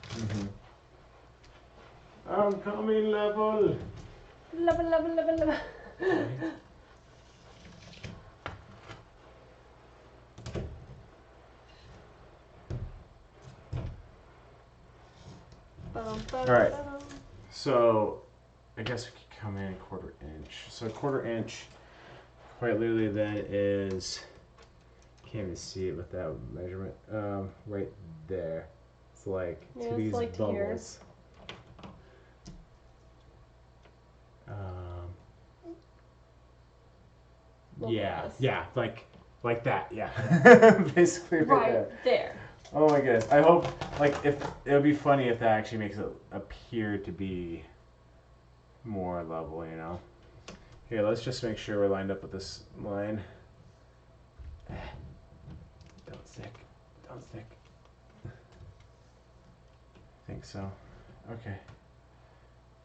Mm-hmm. I'm coming level. Level. Alright. So I guess we could come in a quarter inch. So a quarter inch quite literally then is, can't even see it with that measurement, right there. It's like Yeah, to it's these like to here. bubbles. Yeah, Yes. yeah, like that, yeah. Basically Right there. Oh my goodness. I hope, like, if it would be funny if that actually makes it appear to be more level, you know. Here, let's just make sure we're lined up with this line. Don't stick. Don't stick. I think so. Okay.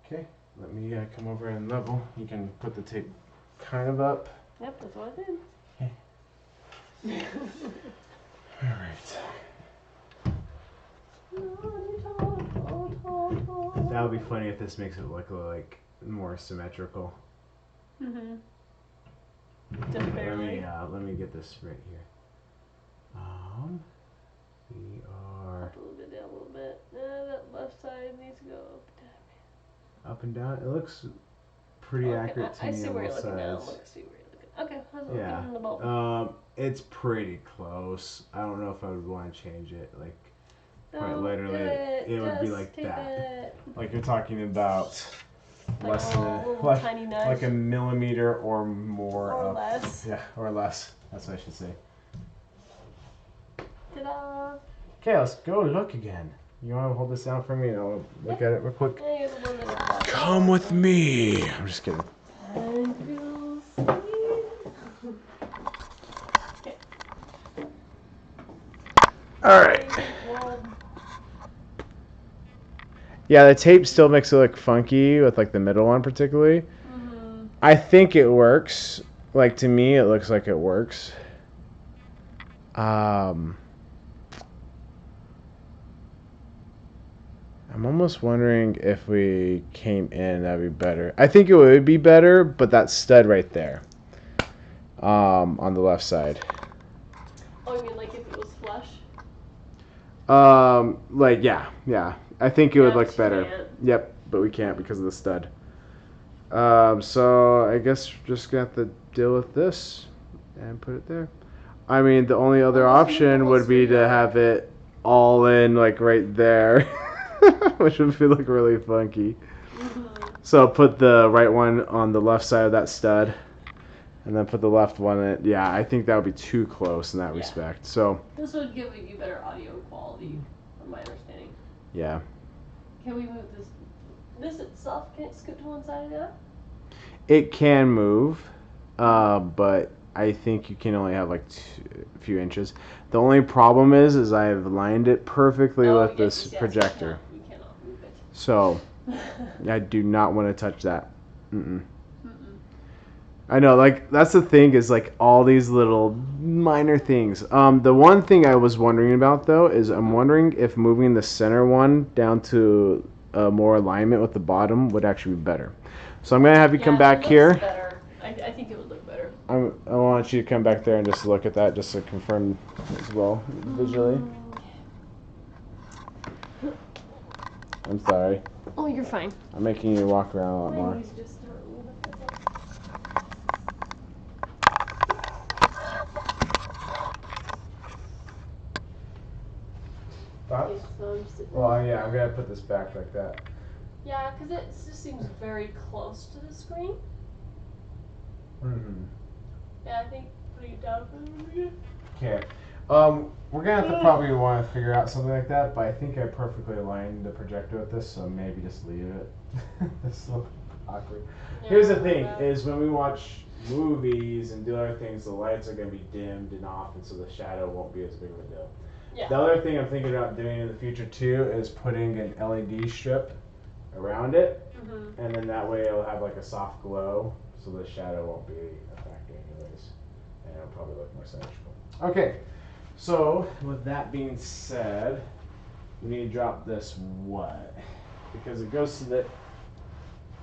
Okay. Let me come over and level. You can put the tape kind of up. Yep, that's what I did. Okay. All right. That would be funny if this makes it look like more symmetrical. Mhm. Just barely. Let me get this right here. We are Up a little bit, down a little bit. That left side needs to go up and down. It looks pretty accurate to I me see on where you're both looking now. sides. Look, see where you're looking. Okay, how's it Yeah. looking in the bulb? It's pretty close. I don't know if I would want to change it. Like, quite Don't literally, do it. would be Just like tape that. it. Like you're talking about Like less a than little tiny nudge. like a millimeter or more. Or less. Yeah, or less. That's what I should say. Ta-da! Okay, let's go look again. You want to hold this down for me and I'll look at it real quick? Yeah, here's a little bit of that. Come with me. I'm just kidding. And you'll see. Okay. All right. Well, Yeah, the tape still makes it look funky with like the middle one particularly. mm-hmm. I think it works. Like to me, it looks like it works. I'm almost wondering if we came in, that'd be better. I think it would be better, but that stud right there, on the left side. Oh, you mean like if it was flush? Like yeah. I think it would look but you better. can't. Yep, but we can't because of the stud. So I guess just got to deal with this and put it there. I mean, the only other option would be to have it all in like right there, which would feel like really funky. Mm-hmm. So put the right one on the left side of that stud, and then put the left one in. Yeah, I think that would be too close in that respect. So this would give you better audio quality, from my understanding. yeah. Can we move this? This itself can't scoot to one side of that? It can move, but I think you can only have like a few inches. The only problem is I've lined it perfectly with this projector. We cannot move it. So I do not want to touch that. Mm-mm. I know, like that's the thing is like all these little minor things. The one thing I was wondering about though is I'm wondering if moving the center one down to more alignment with the bottom would actually be better. So I'm gonna have you come back here. Better. I think it would look better. I want you to come back there and just look at that just to confirm as well visually. I'm sorry. Oh, you're fine. I'm making you walk around a lot more. Thoughts? Well, yeah, I'm gonna put this back like that. Yeah, because it just seems very close to the screen. Mm-hmm. Yeah, I think putting it down for me. Okay. We're gonna have to probably want to figure out something like that, but I think I perfectly aligned the projector with this, so maybe just leave it. This looks awkward. Yeah, Here's the thing: is when we watch movies and do other things, the lights are gonna be dimmed and off, and so the shadow won't be as big of a deal. Yeah. The other thing I'm thinking about doing in the future too is putting an LED strip around it, and then that way it'll have like a soft glow, so the shadow won't be a factor anyways, and it'll probably look more symmetrical. Okay, so with that being said, we need to drop this what? Because it goes to the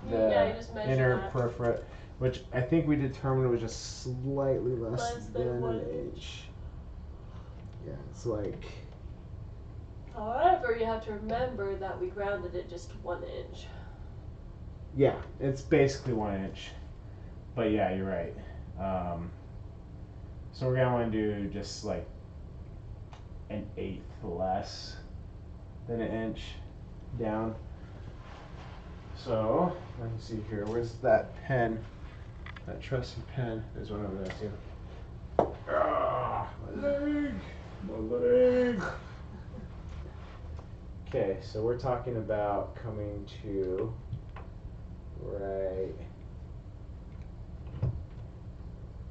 you just measure inner that. perforate, which I think we determined was just slightly less than 1 an inch. Yeah, it's like. However, you have to remember that we grounded it just 1 inch. Yeah, it's basically 1 inch. But yeah, you're right. So we're gonna want to do just like 1/8 less then an inch down. So let me see here. Where's that pen? That trusty pen. There's one over there too. Ah, my leg, my leg. Okay, so we're talking about coming to right.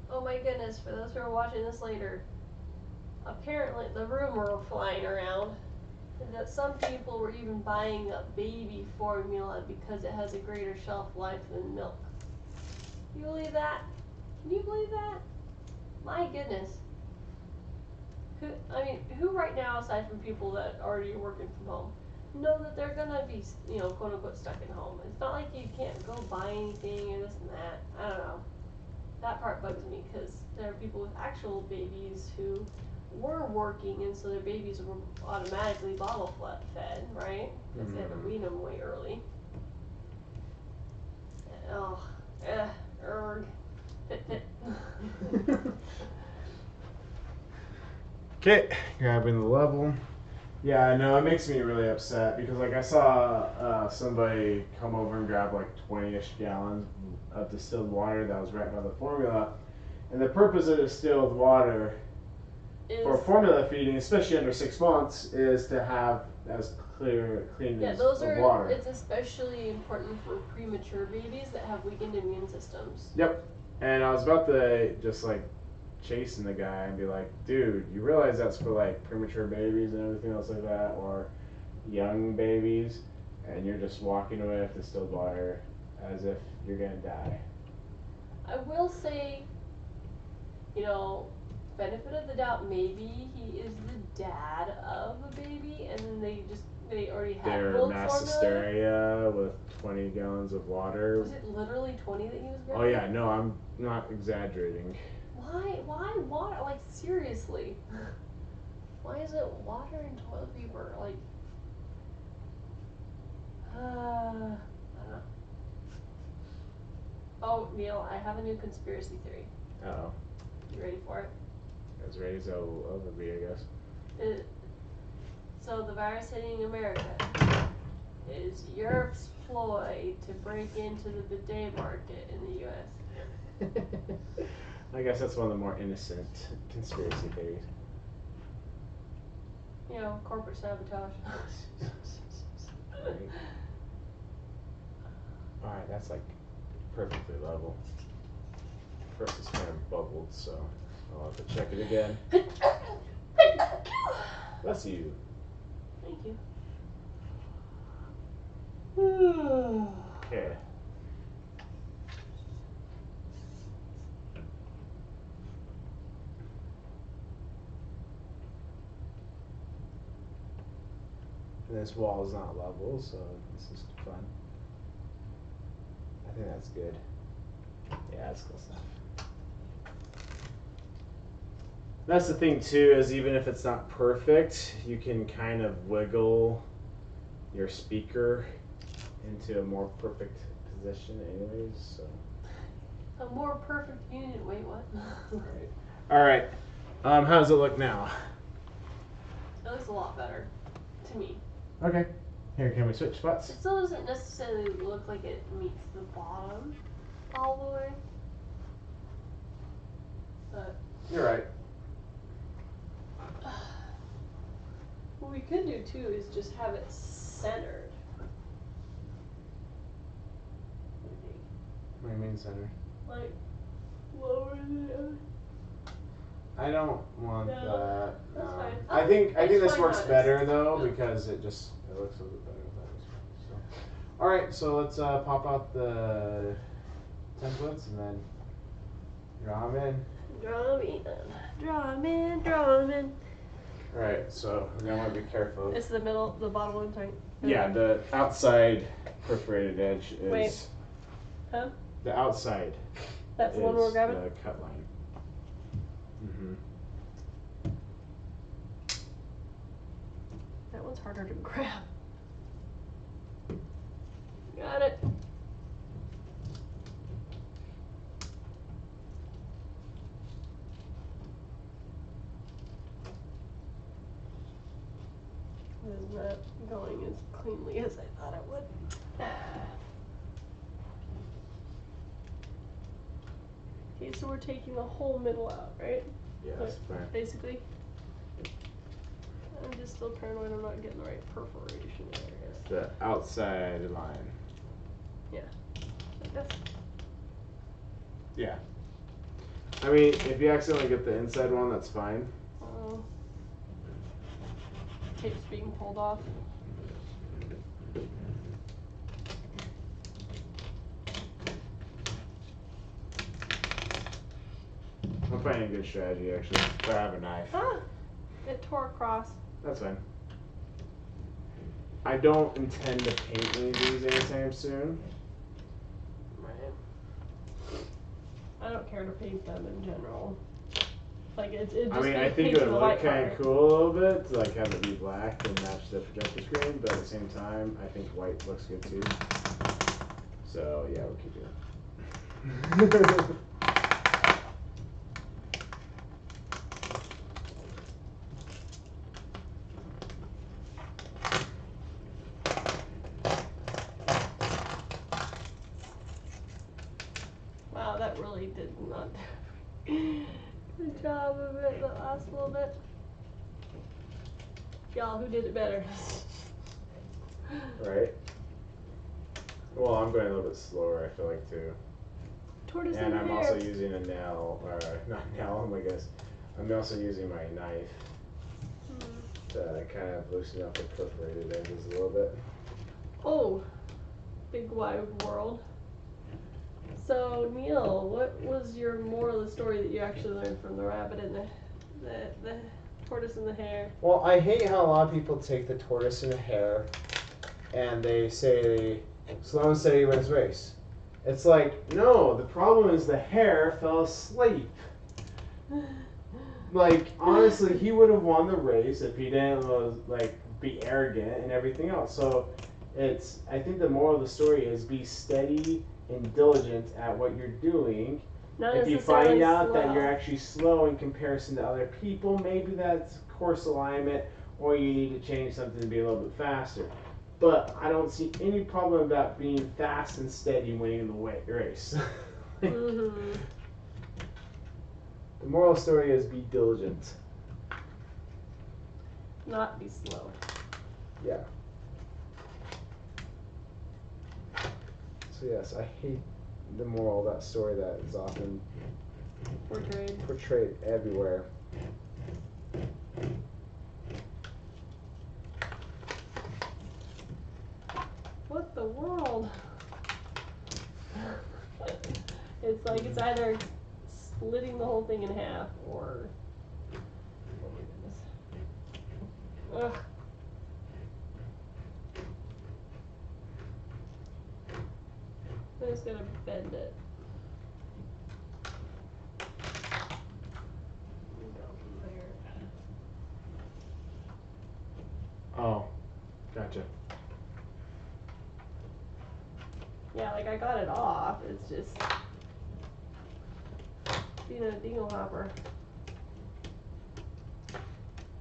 Oh my goodness, for those who are watching this later, apparently the rumor flying around is that some people were even buying up baby formula because it has a greater shelf life than milk. You believe that? Can you believe that? My goodness. Who right now, aside from people that already are working from home, know that they're gonna be, quote unquote, stuck at home? It's not like you can't go buy anything or this and that. I don't know. That part bugs me because there are people with actual babies who were working, and so their babies were automatically bottle fed, right? Because they had to wean them way early. Oh, erg. Fit. Okay, grabbing the level. Yeah, I know, it makes me really upset because like I saw somebody come over and grab like 20-ish gallons of distilled water that was right by the formula. And the purpose of distilled water for formula feeding, especially under 6 months, is to have as clean as water. It's especially important for premature babies that have weakened immune systems. Yep. And I was about to just like chasing the guy and be like, dude, you realize that's for like premature babies and everything else like that, or young babies, and you're just walking away with distilled water as if you're gonna die. I will say, benefit of the doubt, maybe he is the dad of a baby and then they already have their mass hysteria with 20 gallons of water. Was it literally 20 that he was grabbing? Oh yeah, no, I'm not exaggerating. Why water? Like, seriously. Why is it water and toilet paper? Like, I don't know. Oh, Neil, I have a new conspiracy theory. Uh-oh. You ready for it? As ready as I'll ever be, I guess. So the virus hitting America is Europe's ploy to break into the bidet market in the U.S. I guess that's one of the more innocent conspiracy theories. Corporate sabotage. Right. Alright, that's like perfectly level. First it's kind of bubbled, so I'll have to check it again. Bless you. Thank you. Okay. And this wall is not level, so this is fun. I think that's good. Yeah, that's close enough. That's the thing too, is even if it's not perfect, you can kind of wiggle your speaker into a more perfect position anyways, so. A more perfect unit, wait, what? Alright, how does it look now? It looks a lot better, to me. Okay, here, can we switch spots? It still doesn't necessarily look like it meets the bottom all the way. But you're right. What we could do too is just have it centered. What do you mean center? Like, lower the I don't want that. No. That's fine. I think this works honest. better though, because it looks a little bit better with that. So, all right, so let's pop out the templates and then draw them in. Draw them in. All right, so we're gonna want to be careful. It's the bottom one, sorry. Yeah, the outside perforated edge is. Wait. Huh? The outside. That's the one we're grabbing? The cut line. Mm-hmm. That one's harder to grab. Got it. It is not going as cleanly as I thought it would. Okay, so we're taking the whole middle out, right? Yeah, that's fine. Basically. I'm just still paranoid I'm not getting the right perforation area. The outside line. Yeah. Like this. Yeah. I mean, if you accidentally get the inside one, that's fine. Tape's being pulled off. I'm finding a good strategy, actually. If I have a knife. Ah! It tore across. That's fine. I don't intend to paint any of these anytime soon. Right. I don't care to paint them in general. Like it just I mean, I think it would look kind of cool a little bit to like have it be black and match the projector screen, but at the same time, I think white looks good too. So yeah, we'll keep it. Wow, that really did not do good job of it the last little bit. Y'all, who did it better? Right. Well, I'm going a little bit slower, I feel like, too. Tortoise and I'm hair. also using a nail, or not nail, oh my goodness. I'm also using my knife to kind of loosen up the perforated edges a little bit. Oh, big wide world. So, Neil, what was your moral of the story that you actually learned from the rabbit and the tortoise and the hare? Well, I hate how a lot of people take the tortoise and the hare and they say slow and steady wins race. It's like, no, the problem is the hare fell asleep. Like, honestly, he would have won the race if he didn't, like, be arrogant and everything else. So, I think the moral of the story is be steady and diligent at what you're doing. Not if you find out slow. that you're actually slow in comparison to other people, maybe that's course alignment, or you need to change something to be a little bit faster. But I don't see any problem about being fast and steady winning the race. The moral story is be diligent. Not be slow. Yeah. So yes, I hate the moral of that story that is often portrayed everywhere. What the world? It's like it's either splitting the whole thing in half or... Oh my goodness. Ugh. I'm just gonna bend it. Oh, gotcha. Yeah, like I got it off. It's just being a dingle hopper.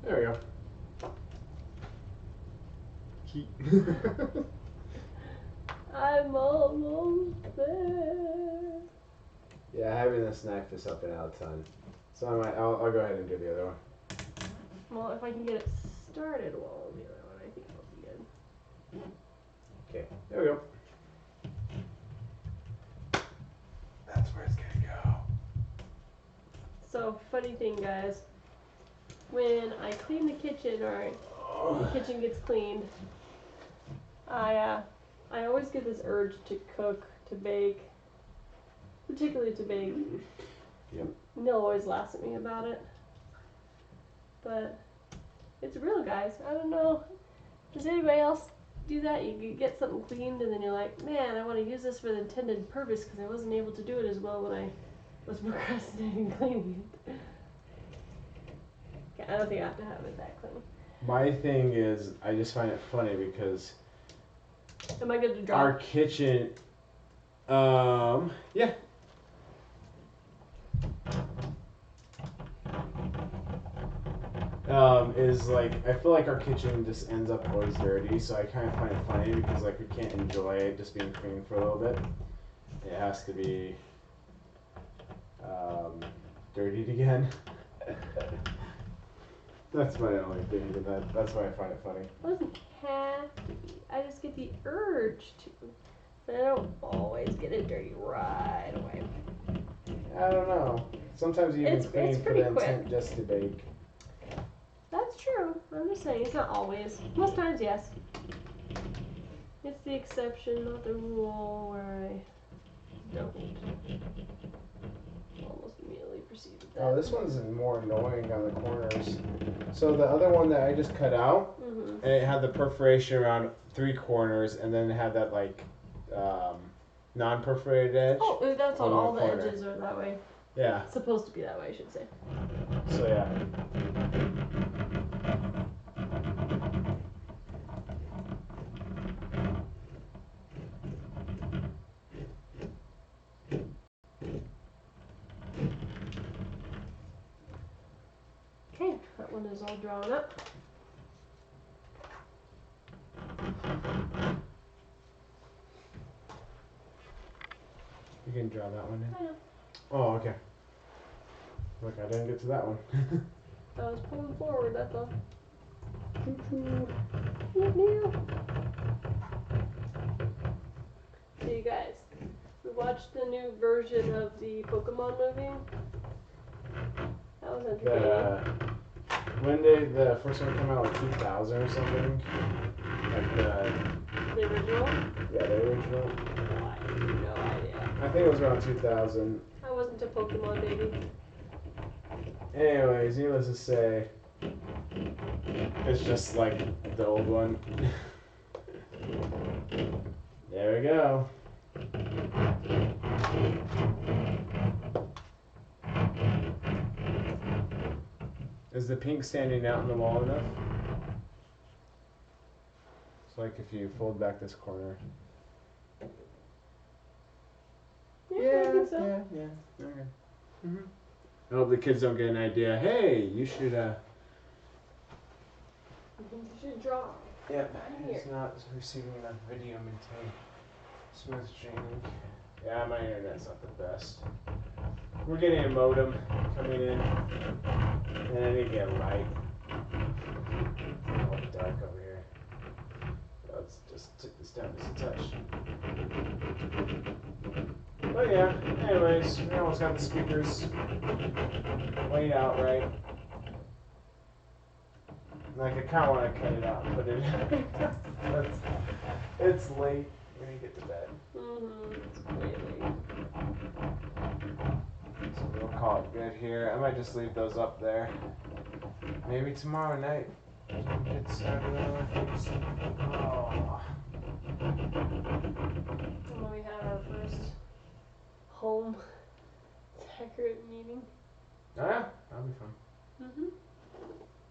There we go. I'm almost there. Yeah, having this knife is helping out a ton. So I'll go ahead and do the other one. Well, if I can get it started while on the other one, I think it'll be good. Okay, there we go. That's where it's gonna go. So, funny thing, guys. When I clean the kitchen, or the kitchen gets cleaned, I always get this urge to cook, to bake, particularly to bake. Yep. Neil always laughs at me about it, but it's real, guys. I don't know. Does anybody else do that? You get something cleaned and then you're like, man, I want to use this for the intended purpose because I wasn't able to do it as well when I was procrastinating cleaning it. I don't think I have to have it that clean. My thing is, I just find it funny because am I good to draw? Our kitchen, yeah. is like I feel like our kitchen just ends up always dirty, so I kind of find it funny because like we can't enjoy it just being clean for a little bit. It has to be dirtied again. That's my only thing with that. That's why I find it funny. It doesn't have to be. I just get the urge to. But I don't always get it dirty right away. I don't know. Sometimes you even clean it's for pretty the intent quick. just to bake. That's true. I'm just saying, it's not always. Most times, yes. It's the exception, not the rule, where I don't almost immediately proceed with that. Oh, this one's more annoying on the corners. So the other one that I just cut out, Mm-hmm. and it had the perforation around 3 corners, and then it had that like non-perforated edge. Oh, that's on on all the the corner. edges are that way. Yeah. It's supposed to be that way, I should say. So yeah. Okay, that one is all drawn up. You can draw that one in. I know. Oh, okay. Look, I didn't get to that one. I was pulling forward, that's all. So you guys, we watched the new version of the Pokemon movie. That was entertaining. When did the first one come out? Like 2000 or something? Like The original? yeah, the original. No, I have no idea. I think it was around 2000. I wasn't a Pokemon baby. Anyways, needless to say, it's just like the old one. There we go. Is the pink standing out in the wall enough? It's like if you fold back this corner. Yeah, I think so. Yeah. Okay. Mm-hmm. I hope the kids don't get an idea. Hey, you should. I think you should draw. Yep. Here. It's not receiving enough video maintain smooth streaming. Yeah, my internet's not the best. We're getting a modem coming in, and I need to get light. It's all dark over here. Let's just take this down just a touch. But yeah, anyways, we almost got the speakers laid out right. Like I kind of want to cut it out and put it in. It's late. We're gonna get to bed. It's really. So we'll call it good here. I might just leave those up there. Maybe tomorrow night. Get started on our things. Oh. When we had our first home decorate meeting. Oh yeah, that'll be fun.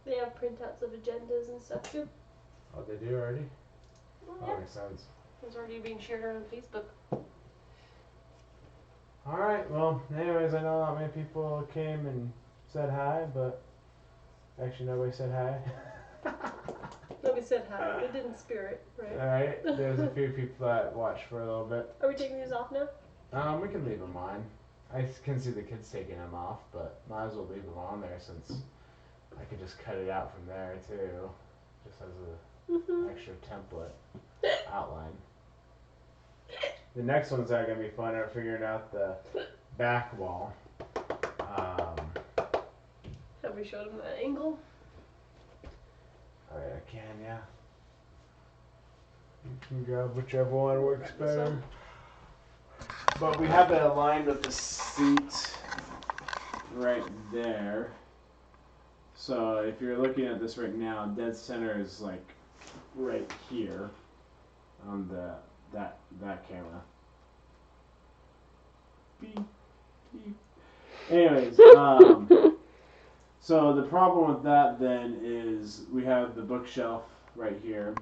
They have printouts of agendas and stuff too. Oh, they do already? Well, That makes sense. It's already being shared on Facebook. Alright, well, anyways, I know not many people came and said hi, but actually nobody said hi. Nobody said hi. They did in spirit, right? Alright, there's a few people that watched for a little bit. Are we taking these off now? We can leave them on. I can see the kids taking them off, but might as well leave them on there since I could just cut it out from there too, just as a extra template outline. The next ones that are gonna be fun are figuring out the back wall. Have we showed them that angle? Alright, I can, yeah. You can grab whichever one works better. But we have it aligned with the seat right there. So if you're looking at this right now, dead center is like right here on that camera. Beep, beep. Anyways, so the problem with that then is we have the bookshelf right here,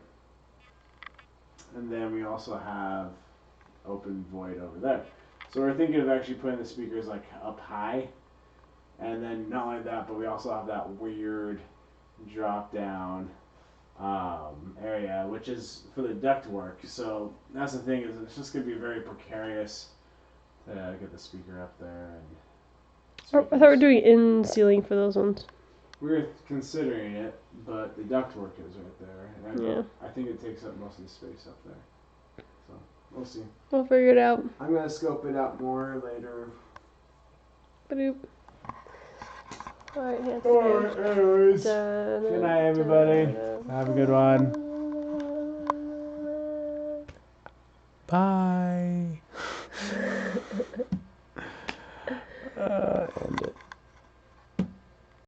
and then we also have open void over there. So we're thinking of actually putting the speakers like up high, and then not only that, but we also have that weird drop down area, which is for the duct work. So that's the thing, is it's just gonna be very precarious to get the speaker up there. And I thought we were doing in ceiling for those ones. we were considering it, but the duct work is right there, and Yeah. I think it takes up most of the space up there. So we'll see. We'll figure it out. I'm gonna scope it out more later. Ba-doop. Alright, Nancy. Alright, anyways. Good night, everybody. Have a good one. Bye. End it.